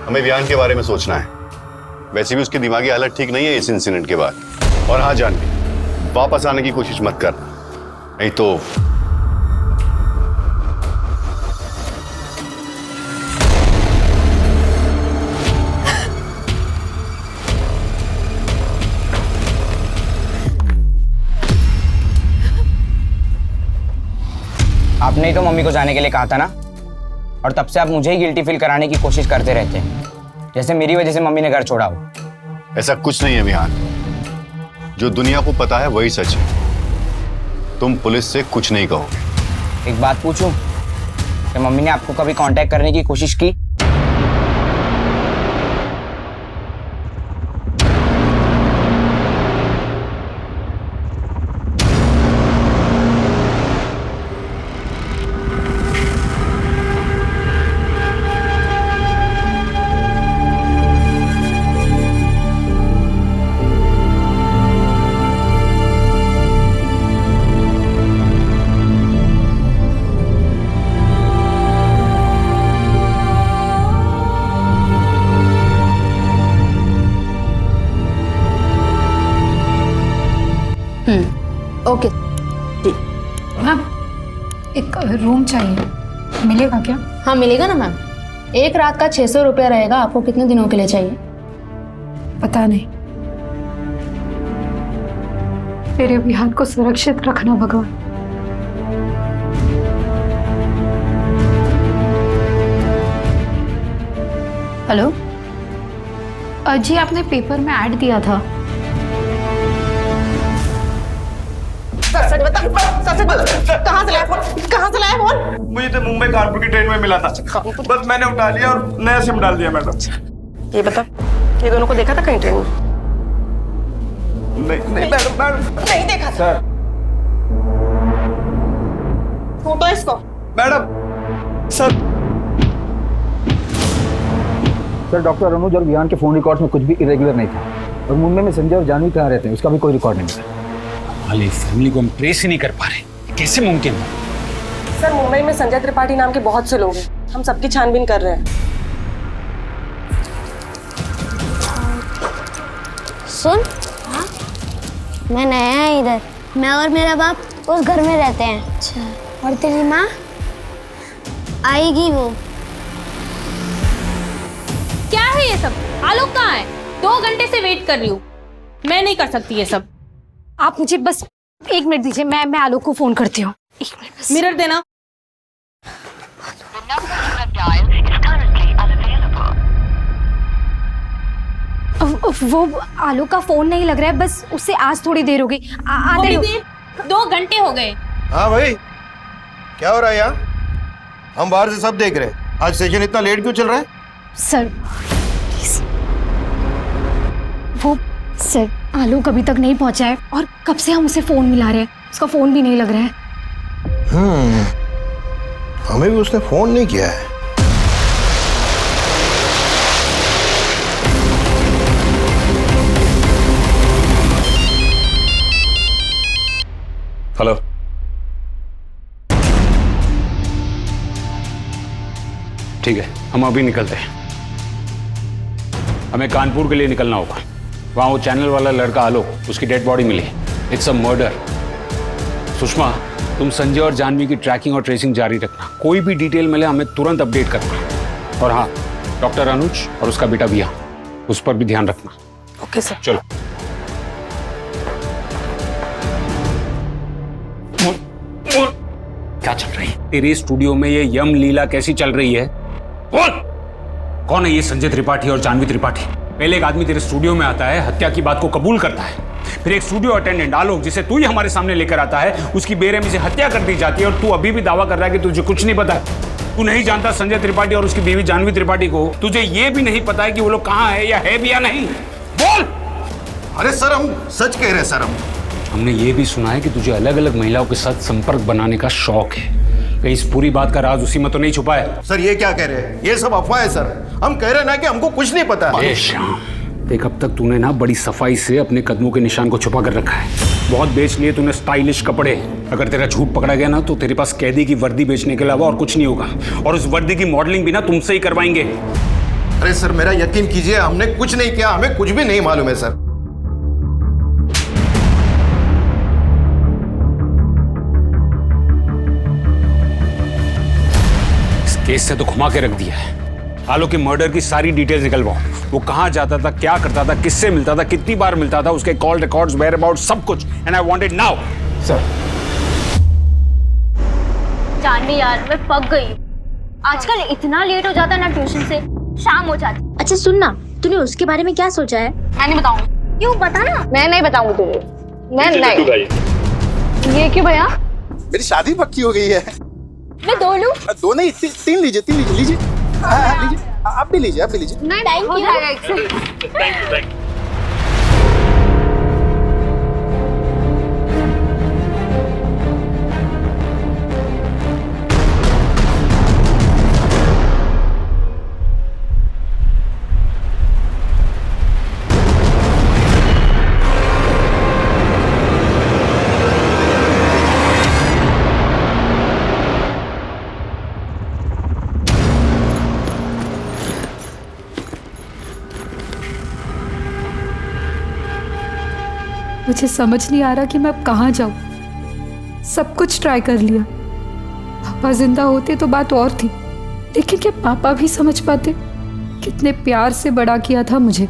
हमें विहान के बारे में सोचना है। वैसे भी उसकी दिमागी हालत ठीक नहीं है इस इंसिडेंट के बाद। और हाँ जानवी, वापस आने की कोशिश मत कर, नहीं तो आपने ही तो मम्मी को जाने के लिए कहा था ना, और तब से आप मुझे ही गिल्टी फील कराने की कोशिश करते रहते हैं, जैसे मेरी वजह से मम्मी ने घर छोड़ा हो। ऐसा कुछ नहीं है विहान, जो दुनिया को पता है वही सच है। तुम पुलिस से कुछ नहीं कहोगे। एक बात पूछूं, क्या मम्मी ने आपको कभी कांटेक्ट करने की कोशिश की? ओके मैम, एक रूम चाहिए, मिलेगा क्या? हाँ मिलेगा ना मैम। एक रात का 600 रुपया रहेगा। आपको कितने दिनों के लिए चाहिए? पता नहीं। मेरे विहान को सुरक्षित रखना भगवान। हेलो जी, आपने पेपर में ऐड दिया था। सच बता, कहाँ से लाया फोन? कहाँ से लाया फोन? मुझे तो मुंबई कानपुर की ट्रेन में मिला था, बस मैंने उठा लिया और नया सिम डाल दिया मैडम। ये बता, ये दोनों को देखा था कहीं ट्रेन में? नहीं मैडम, नहीं देखा सर। फोटो इसको। मैडम सर डॉक्टर अनुज और विहान के फोन रिकॉर्ड्स में कुछ भी इरेगुलर नहीं था, और मुंबई में संजय और जानवी कहाँ रहते हैं उसका भी कोई रिकॉर्ड नहीं था। वाली फैमिली को हम ट्रेस ही नहीं कर पा रहे, कैसे मुमकिन है? सर मुंबई में संजय त्रिपाठी नाम के बहुत से लोग हैं, हम सबकी छानबीन कर रहे हैं। सुन, मैं नया है इधर। मैं और मेरा बाप उस घर में रहते हैं। अच्छा। और तेरी माँ? आएगी वो। क्या है ये सब? आलोक कहाँ है? 2 घंटे से वेट कर रही हूँ। मैं नहीं कर सकती ये सब। आप मुझे बस 1 मिनट दीजिए, मैं आलोक को फोन करती हूँ। 1 मिनट बस। मिरर देना। वो आलोक का फोन नहीं लग रहा है, बस उससे आज थोड़ी देर हो गई। आधे 2 घंटे हो गए। हाँ भाई, क्या हो रहा है यहाँ? हम बाहर से सब देख रहे हैं। आज सेशन इतना लेट क्यों चल रहा है? Sir please. वो सर आलोक अभी तक नहीं पहुंचा है, और कब से हम उसे फोन मिला रहे हैं, उसका फोन भी नहीं लग रहा है। हमें भी उसने फोन नहीं किया है। हेलो, ठीक है, हम अभी निकलते हैं। हमें कानपुर के लिए निकलना होगा। वहां वो चैनल वाला लड़का आलोक, उसकी डेड बॉडी मिली। It's a murder. सुषमा, तुम संजय और जानवी की ट्रैकिंग और ट्रेसिंग जारी रखना। कोई भी डिटेल मिले हमें तुरंत अपडेट करना। और हाँ, डॉक्टर अनुज और उसका बेटा विहान, उस पर भी ध्यान रखना। Okay sir. चलो। क्या चल रही है तेरे स्टूडियो में? ये यम लीला कैसी चल रही है? बोल, कौन है ये संजय त्रिपाठी और जानवी त्रिपाठी? पहले एक आदमी तेरे स्टूडियो में आता है, हत्या की बात को कबूल करता है, फिर एक स्टूडियो अटेंडेंट आलोक, जिसे तू ही हमारे सामने लेकर आता है, उसकी बेरहमी से हत्या कर दी जाती है, और तू अभी भी दावा कर रहा है कि तुझे कुछ नहीं पता है। तू नहीं जानता संजय त्रिपाठी और उसकी बीवी जानवी त्रिपाठी को? तुझे ये भी नहीं पता है कि वो लोग कहाँ है या है भी या नहीं? बोल। अरे सर, हम सच कह रहे हैं सर। हम हमने ये भी सुना है कि तुझे अलग अलग महिलाओं के साथ संपर्क बनाने का शौक है। कहीं इस पूरी बात का राज उसी में तो नहीं छुपा है? सर ये क्या कह रहे हैं? ये सब अफवाह है सर। हम कह रहे हैं ना कि हमको कुछ नहीं पता। देख, अब तक तूने ना बड़ी सफाई से अपने कदमों के निशान को छुपा कर रखा है। बहुत बेच लिए तूने स्टाइलिश कपड़े। अगर तेरा झूठ पकड़ा गया ना तो तेरे पास कैदी की वर्दी बेचने के अलावा और कुछ नहीं होगा, और उस वर्दी की मॉडलिंग भी ना तुमसे ही करवाएंगे। अरे सर मेरा यकीन कीजिए, हमने कुछ नहीं किया, हमें कुछ भी नहीं मालूम है सर। इस केस से तो घुमा के रख दिया है। आलोक के मर्डर की सारी डिटेल्स निकलवाओ। वो कहां जाता था, क्या करता था, किससे मिलता था, कितनी बार मिलता था, उसके कॉल रिकॉर्ड्स, वेयर अबाउट, सब कुछ। And I want it now. Sir Janvi यार, मैं पक गई। आजकल इतना लेट हो जाता है ना ट्यूशन से, शाम हो जाती। अच्छा सुन ना, तूने उसके बारे में क्या सोचा है? मैं नहीं बताऊंगी। क्यों, बता ना। मैं नहीं बताऊंगी तुझे। मैं नहीं। ये क्यों भैया? मेरी शादी पक्की हो गई है। मैं दो लूं? दो नहीं, तीन लीजिए, लीजिए। लीजिए, आप भी लीजिए। नहीं, थैंक यू। मुझे समझ नहीं आ रहा कि मैं अब कहाँ जाऊं। सब कुछ ट्राई कर लिया। पापा जिंदा होते तो बात और थी, लेकिन क्या पापा भी समझ पाते? कितने प्यार से बड़ा किया था मुझे।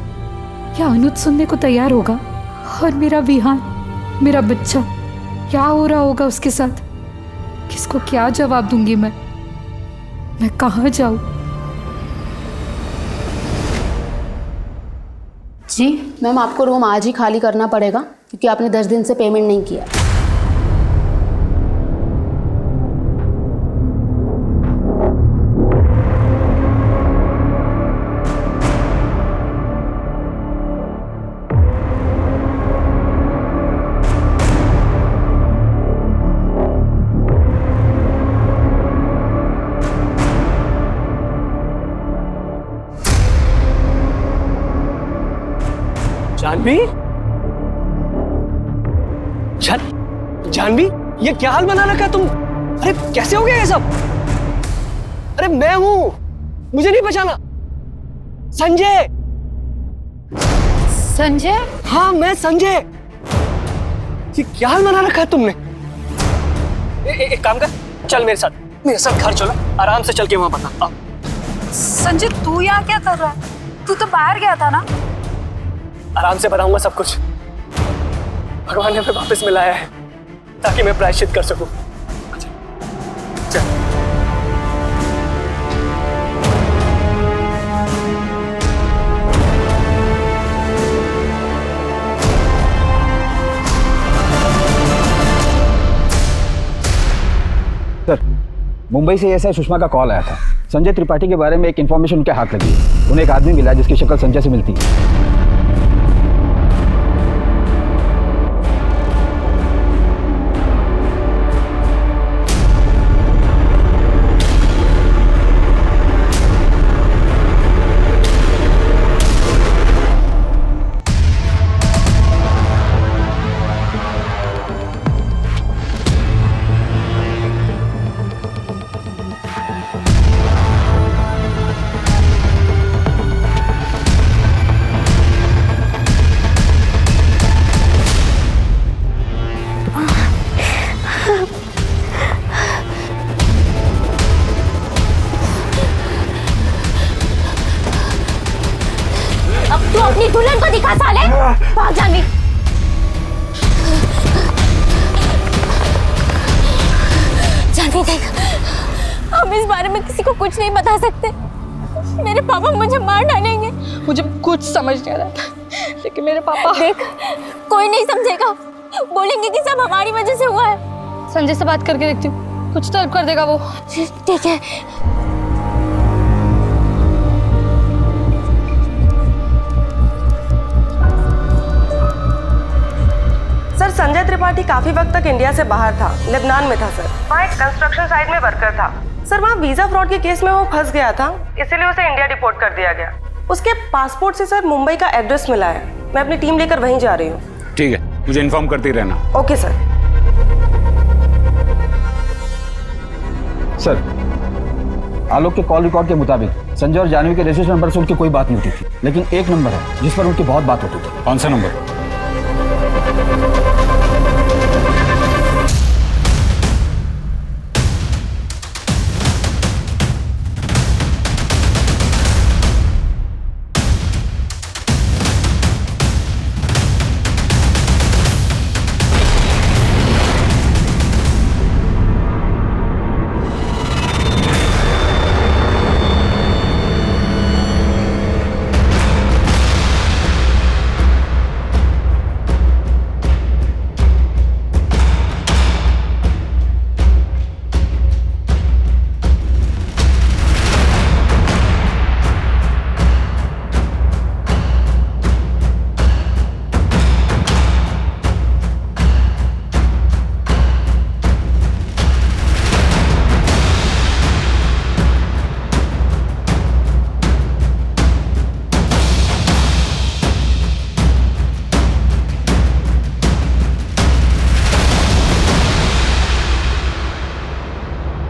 क्या अनुज सुनने को तैयार होगा? और मेरा विहान, मेरा बच्चा, क्या हो रहा होगा उसके साथ? किसको क्या जवाब दूंगी मैं कहाँ जाऊं? जी मैम, आपको रूम आज ही खाली करना पड़ेगा क्योंकि आपने 10 दिन से पेमेंट नहीं किया। जानवी, जानवी, ये क्या हाल बना रखा तुम? अरे कैसे हो गया ये सब? अरे मैं हूं, मुझे नहीं पहचाना? संजय। संजय? हाँ मैं संजय। ये क्या हाल बना रखा है तुमने? एक काम कर, चल मेरे साथ घर चलो, आराम से चल के वहां बता। संजय तू यहाँ क्या कर रहा है? तू तो बाहर गया था ना? आराम से बताऊंगा सब कुछ। भगवान ने हमें वापस मिलाया है ताकि मैं प्रायश्चित कर सकूं। चल। सर, मुंबई से एसआई सुषमा का कॉल आया था। संजय त्रिपाठी के बारे में एक इन्फॉर्मेशन उनके हाथ लगी है। उन्हें एक आदमी मिला जिसकी शक्ल संजय से मिलती है। तू अपनी दुल्हन को दिखा साले। भाग जानवी। जानवी देख, हम इस बारे में किसी को कुछ नहीं बता सकते। मेरे पापा मुझे मार डालेंगे। मुझे कुछ समझ नहीं आ रहा था, लेकिन मेरे पापा। देख, कोई नहीं समझेगा, बोलेंगे कि सब हमारी वजह से हुआ है। संजय से बात करके देखती हूँ, कुछ तो हेल्प कर देगा वो। ठीक है। सर संजय त्रिपाठी काफी वक्त तक इंडिया से बाहर था, लेबनान में था सर। वहाँ एक कंस्ट्रक्शन साइट में वर्कर था सर। वहाँ वीजा फ्रॉड के केस में वो फंस गया था, इसीलिए उसे इंडिया डिपोर्ट कर दिया गया। उसके पासपोर्ट से सर मुंबई का एड्रेस मिला है। मैं अपनी टीम लेकर वहीं जा रही हूँ। ठीक है, मुझे इन्फॉर्म करती रहना। Okay sir. सर, आलोक के कॉल रिकॉर्ड के मुताबिक संजय और जानवी के रजिस्ट्रेशन नंबर से उनकी कोई बात नहीं होती थी, लेकिन एक नंबर है जिस पर उनकी बहुत बात होती थी। कौन सा नंबर?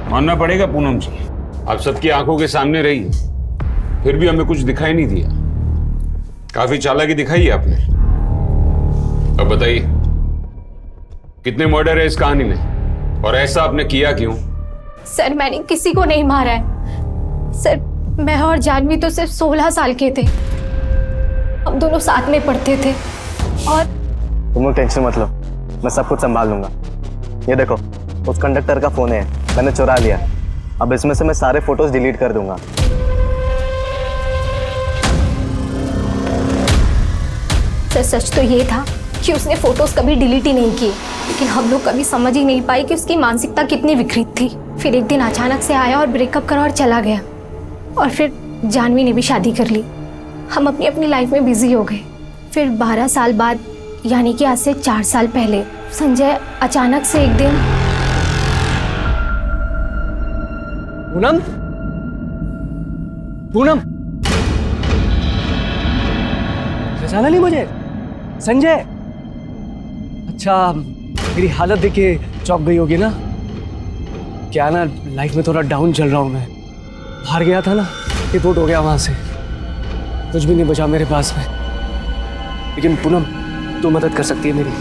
मानना पड़ेगा पूनम जी, आप सबकी आंखों के सामने रही, फिर भी हमें कुछ दिखाई नहीं दिया। काफी चालाकी दिखाई है आपने। अब बताइए, कितने मर्डर है इस कहानी में और ऐसा आपने किया क्यों? सर मैंने किसी को नहीं मारा है सर। मैं और जानवी तो सिर्फ 16 साल के थे। हम दोनों साथ में पढ़ते थे। और तुम लोग टेंशन मत लो, मैं सब कुछ संभाल लूंगा। ये देखो, उस कंडक्टर का फोन है, मैंने चुरा लिया। अब इसमें से मैं सारे फोटोज डिलीट कर दूंगा। सर सच तो ये था कि उसने फोटोज कभी डिलीट ही नहीं किए, लेकिन हम लोग कभी समझ ही नहीं पाए कि उसकी मानसिकता कितनी विकृत थी। फिर एक दिन अचानक से आया और ब्रेकअप करा और चला गया। और फिर जानवी ने भी शादी कर ली। हम अपनी अपनी लाइफ में बिजी हो गए। फिर 12 साल बाद, यानी कि आज से 4 साल पहले, संजय अचानक से एक दिन। पूनम, पूनम, पहचाना नहीं मुझे? संजय। अच्छा, मेरी हालत देख के चौंक गई होगी ना? क्या ना, लाइफ में थोड़ा डाउन चल रहा हूं मैं। हार गया था ना, रिपोर्ट हो गया वहां से, कुछ भी नहीं बचा मेरे पास में। लेकिन पूनम, तू मदद कर सकती है मेरी।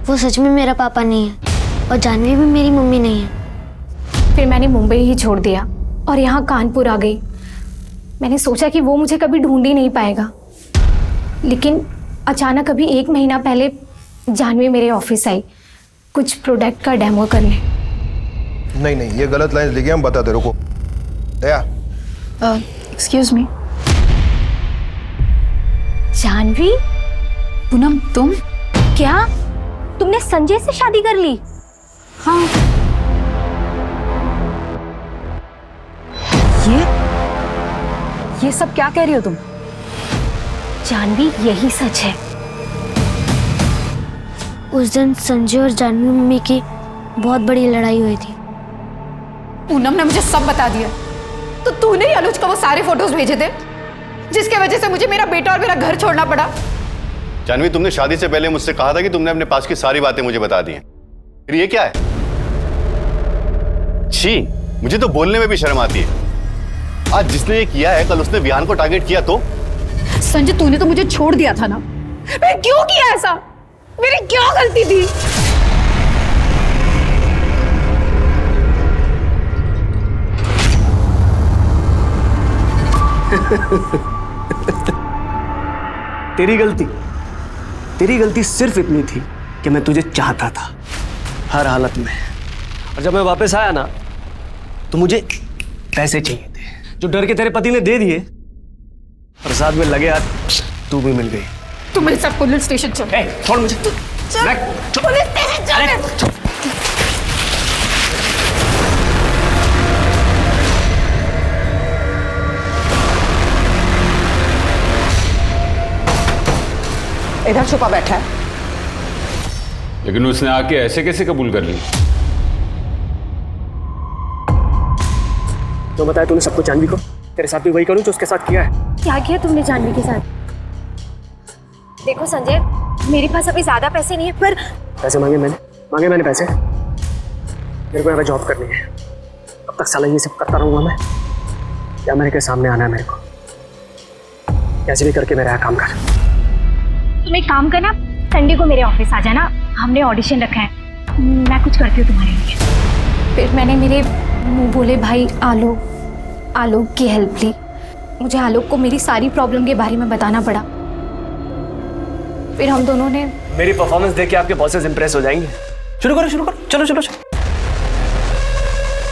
वो सच में मेरा पापा नहीं है और जानवी भी मेरी मम्मी नहीं है। फिर मैंने मुंबई ही छोड़ दिया और यहाँ कानपुर आ गई। मैंने सोचा कि वो मुझे कभी ढूंढ ही नहीं पाएगा, लेकिन अचानक अभी 1 महीना पहले जानवी मेरे ऑफिस आई कुछ प्रोडक्ट का डेमो करने। नहीं नहीं, ये गलत लाइन लिखी, हम बताते, रुको। दया, एक्सक्यूज मी। जानवी? पूनम, तुम? क्या तुमने संजय से शादी कर ली? हाँ। ये सब क्या कह रही हो तुम? जानवी, यही सच है। उस दिन संजय और जानवी मम्मी की बहुत बड़ी लड़ाई हुई थी। पूनम ने मुझे सब बता दिया। तो तूने ही अनुज को वो सारे फोटोज भेजे थे जिसके वजह से मुझे मेरा बेटा और मेरा घर छोड़ना पड़ा। जानवी, तुमने शादी से पहले मुझसे कहा था कि तुमने अपने पास की सारी बातें मुझे बता दी हैं। फिर ये क्या है? छी, मुझे तो बोलने में भी शर्म आती है। आज जिसने ये किया है, कल उसने विहान को टारगेट किया तो? संजय, तूने तो मुझे छोड़ दिया था ना। मैं क्यों किया ऐसा? मेरी क्या गलती थी? तेरी गलती सिर्फ इतनी थी कि मैं तुझे चाहता था हर हालत में। और जब मैं वापस आया ना, तो मुझे पैसे चाहिए थे जो डर के तेरे पति ने दे दिए, और साथ में लगे हाथ तू भी मिल गई। तू मेरे साथ पुलिस स्टेशन चल। छोड़ मुझे। पुलिस स्टेशन चल। इधर छुपा बैठा है। लेकिन उसने आके ऐसे कैसे कबूल कर ली? जो बताया तूने सबको जानवी को, तेरे साथ भी वही करूं जो उसके साथ किया है। क्या किया तुमने जानवी के साथ? देखो संजय, मेरे पास अभी ज्यादा पैसे नहीं है, पर पैसे मांगे मैंने पैसे। मेरे को यहाँ पे जॉब करनी है। अब तक साला ये सब करता रहूंगा मैं, या मेरे के सामने आना है मेरे को? कैसे भी करके मेरा यहाँ काम कर। तुम एक काम करना, संडे को मेरे ऑफिस आ जाना, हमने ऑडिशन रखा है, मैं कुछ करती हूँ तुम्हारे लिए। फिर मैंने मेरे मुँह बोले भाई आलोक की हेल्प ली। मुझे आलोक को मेरी सारी प्रॉब्लम के बारे में बताना पड़ा। फिर हम दोनों ने मेरी परफॉर्मेंस देख के आपके बॉसेस इंप्रेस हो जाएंगे। शुरू करो, चलो।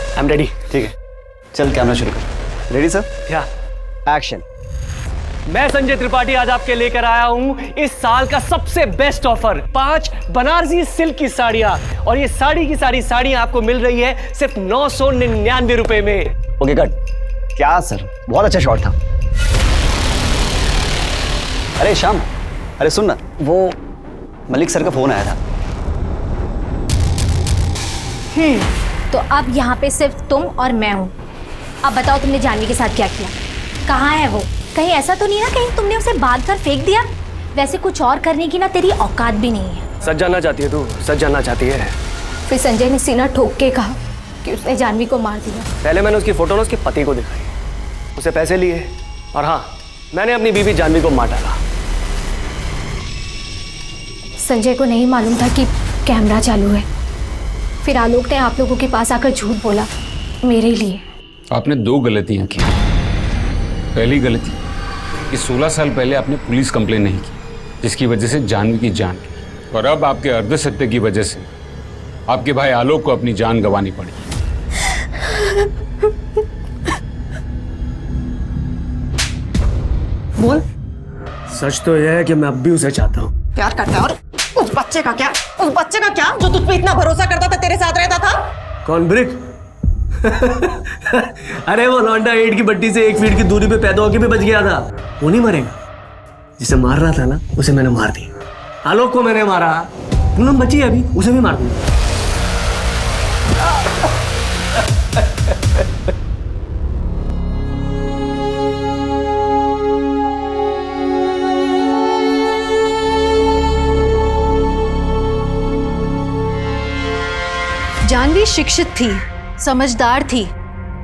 I am ready. ठीक है, चल कैमरा शुरू कर। Ready sir? या एक्शन। मैं संजय त्रिपाठी आज आपके लेकर आया हूं इस साल का सबसे बेस्ट ऑफर, 5 बनारसी सिल्क की साड़ियां। और ये साड़ी की सारी साड़ियां आपको मिल रही है सिर्फ 999 रुपए में। Okay cut. क्या सर, बहुत अच्छा शॉट था। अरे श्याम, अरे सुन ना, वो मलिक सर का फोन आया था। तो अब यहाँ पे सिर्फ तुम और मैं हूँ। अब बताओ तुमने जानवी के साथ क्या किया? कहाँ है वो? कहीं ऐसा तो नहीं ना कहीं तुमने उसे बांध कर फेंक दिया? वैसे कुछ और करने की ना तेरी औकात भी नहीं है। सच जानना चाहती है तू? सच जानना चाहती है? फिर संजय ने सीना ठोक के कहा कि उसने जानवी को मार दिया। पहले मैंने उसकी फोटो ना उसके पति को दिखाई, उसे पैसे लिए, और हाँ, मैंने अपनी बीवी जानवी को मार डाला। संजय को नहीं मालूम था कि कैमरा चालू है। फिर आलोक ने आप लोगों के पास आकर झूठ बोला मेरे लिए। आपने 2 गलतियां की। पहली गलती कि 16 साल पहले आपने पुलिस कंप्लेन नहीं की, जिसकी वजह से जानवी की जान गई। और अब आपके अर्धसत्य की वजह से आपके भाई आलोक को अपनी जान गंवानी पड़ी। बोल। सच तो यह है कि मैं अब भी उसे चाहता हूँ। प्यार करता है। और उस बच्चे का क्या जो तुझ पे इतना भरोसा करता था, तेरे साथ रहता था? कौन? ब्रिक? अरे वो लौंडा 8 की बट्टी से 1 फीट की दूरी पे पैदा होके भी बच गया था। वो नहीं मरेगा। जिसे मार रहा था ना, उसे मैंने मार दिया। आलोक को मैंने मारा, पूनम बची है अभी, उसे भी मार दूंगा। जानवी शिक्षित थी, समझदार थी,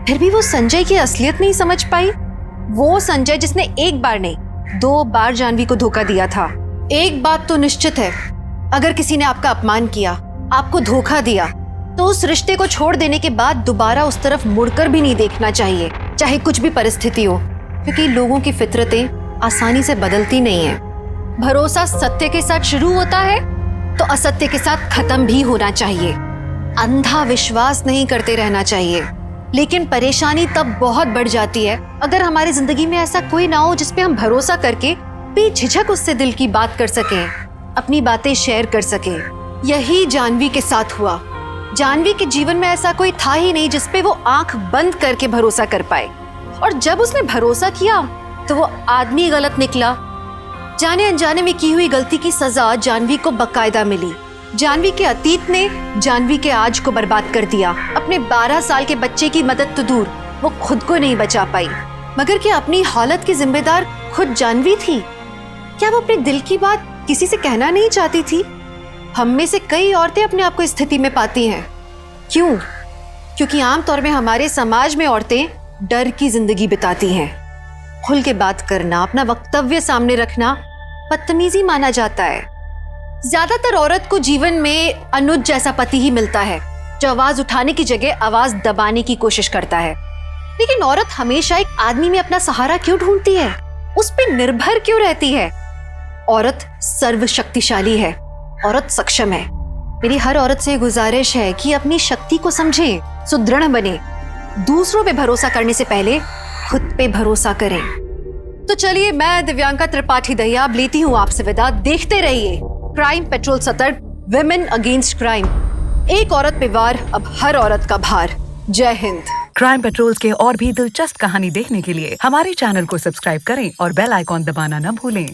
फिर भी वो संजय की असलियत नहीं समझ पाई। वो संजय जिसने एक बार नहीं 2 बार जानवी को धोखा दिया था। एक बात तो निश्चित है, अगर किसी ने आपका अपमान किया, आपको धोखा दिया, तो उस रिश्ते को छोड़ देने के बाद दोबारा उस तरफ मुड़कर भी नहीं देखना चाहिए, चाहे कुछ भी परिस्थिति हो, क्योंकि लोगों की फितरतें आसानी से बदलती नहीं है। भरोसा सत्य के साथ शुरू होता है तो असत्य के साथ खत्म भी होना चाहिए। अंधा विश्वास नहीं करते रहना चाहिए। लेकिन परेशानी तब बहुत बढ़ जाती है अगर हमारी जिंदगी में ऐसा कोई ना हो जिस पे हम भरोसा करके बेझिझक उससे दिल की बात कर सकें, अपनी बातें शेयर कर सकें। यही जानवी के साथ हुआ। जानवी के जीवन में ऐसा कोई था ही नहीं जिस पे वो आंख बंद करके भरोसा कर पाए। और जब उसने भरोसा किया तो वो आदमी गलत निकला। जाने अनजाने में की हुई गलती की सजा जानवी को बकायदा मिली। जानवी के अतीत ने जानवी के आज को बर्बाद कर दिया। अपने 12 साल के बच्चे की मदद तो दूर, वो खुद को नहीं बचा पाई। मगर क्या अपनी हालत की जिम्मेदार खुद जानवी थी? क्या वो अपने दिल की बात किसी से कहना नहीं चाहती थी? हम में से कई औरतें अपने आप को इस स्थिति में पाती हैं। क्यों? क्योंकि आमतौर में हमारे समाज में औरतें डर की जिंदगी बिताती हैं। खुल के बात करना, अपना वक्तव्य सामने रखना बदतमीजी माना जाता है। ज्यादातर औरत को जीवन में अनुज जैसा पति ही मिलता है, जो आवाज उठाने की जगह आवाज दबाने की कोशिश करता है। लेकिन औरत हमेशा एक आदमी में अपना सहारा क्यों ढूंढती है? उस पर निर्भर क्यों रहती है? औरत सर्वशक्तिशाली है, औरत सक्षम है। मेरी हर औरत से गुजारिश है कि अपनी शक्ति को समझे, सुदृढ़ बने, दूसरों पे भरोसा करने से पहले खुद पे भरोसा करें। तो चलिए, मैं दिव्यांका त्रिपाठी दहिया अब लेती हूँ आपसे विदा। देखते रहिए क्राइम पेट्रोल सतर्क, विमेन अगेंस्ट क्राइम। एक औरत पे वार, अब हर औरत का भार। जय हिंद। क्राइम पेट्रोल्स के और भी दिलचस्प कहानी देखने के लिए हमारे चैनल को सब्सक्राइब करें और बेल आइकॉन दबाना न भूलें।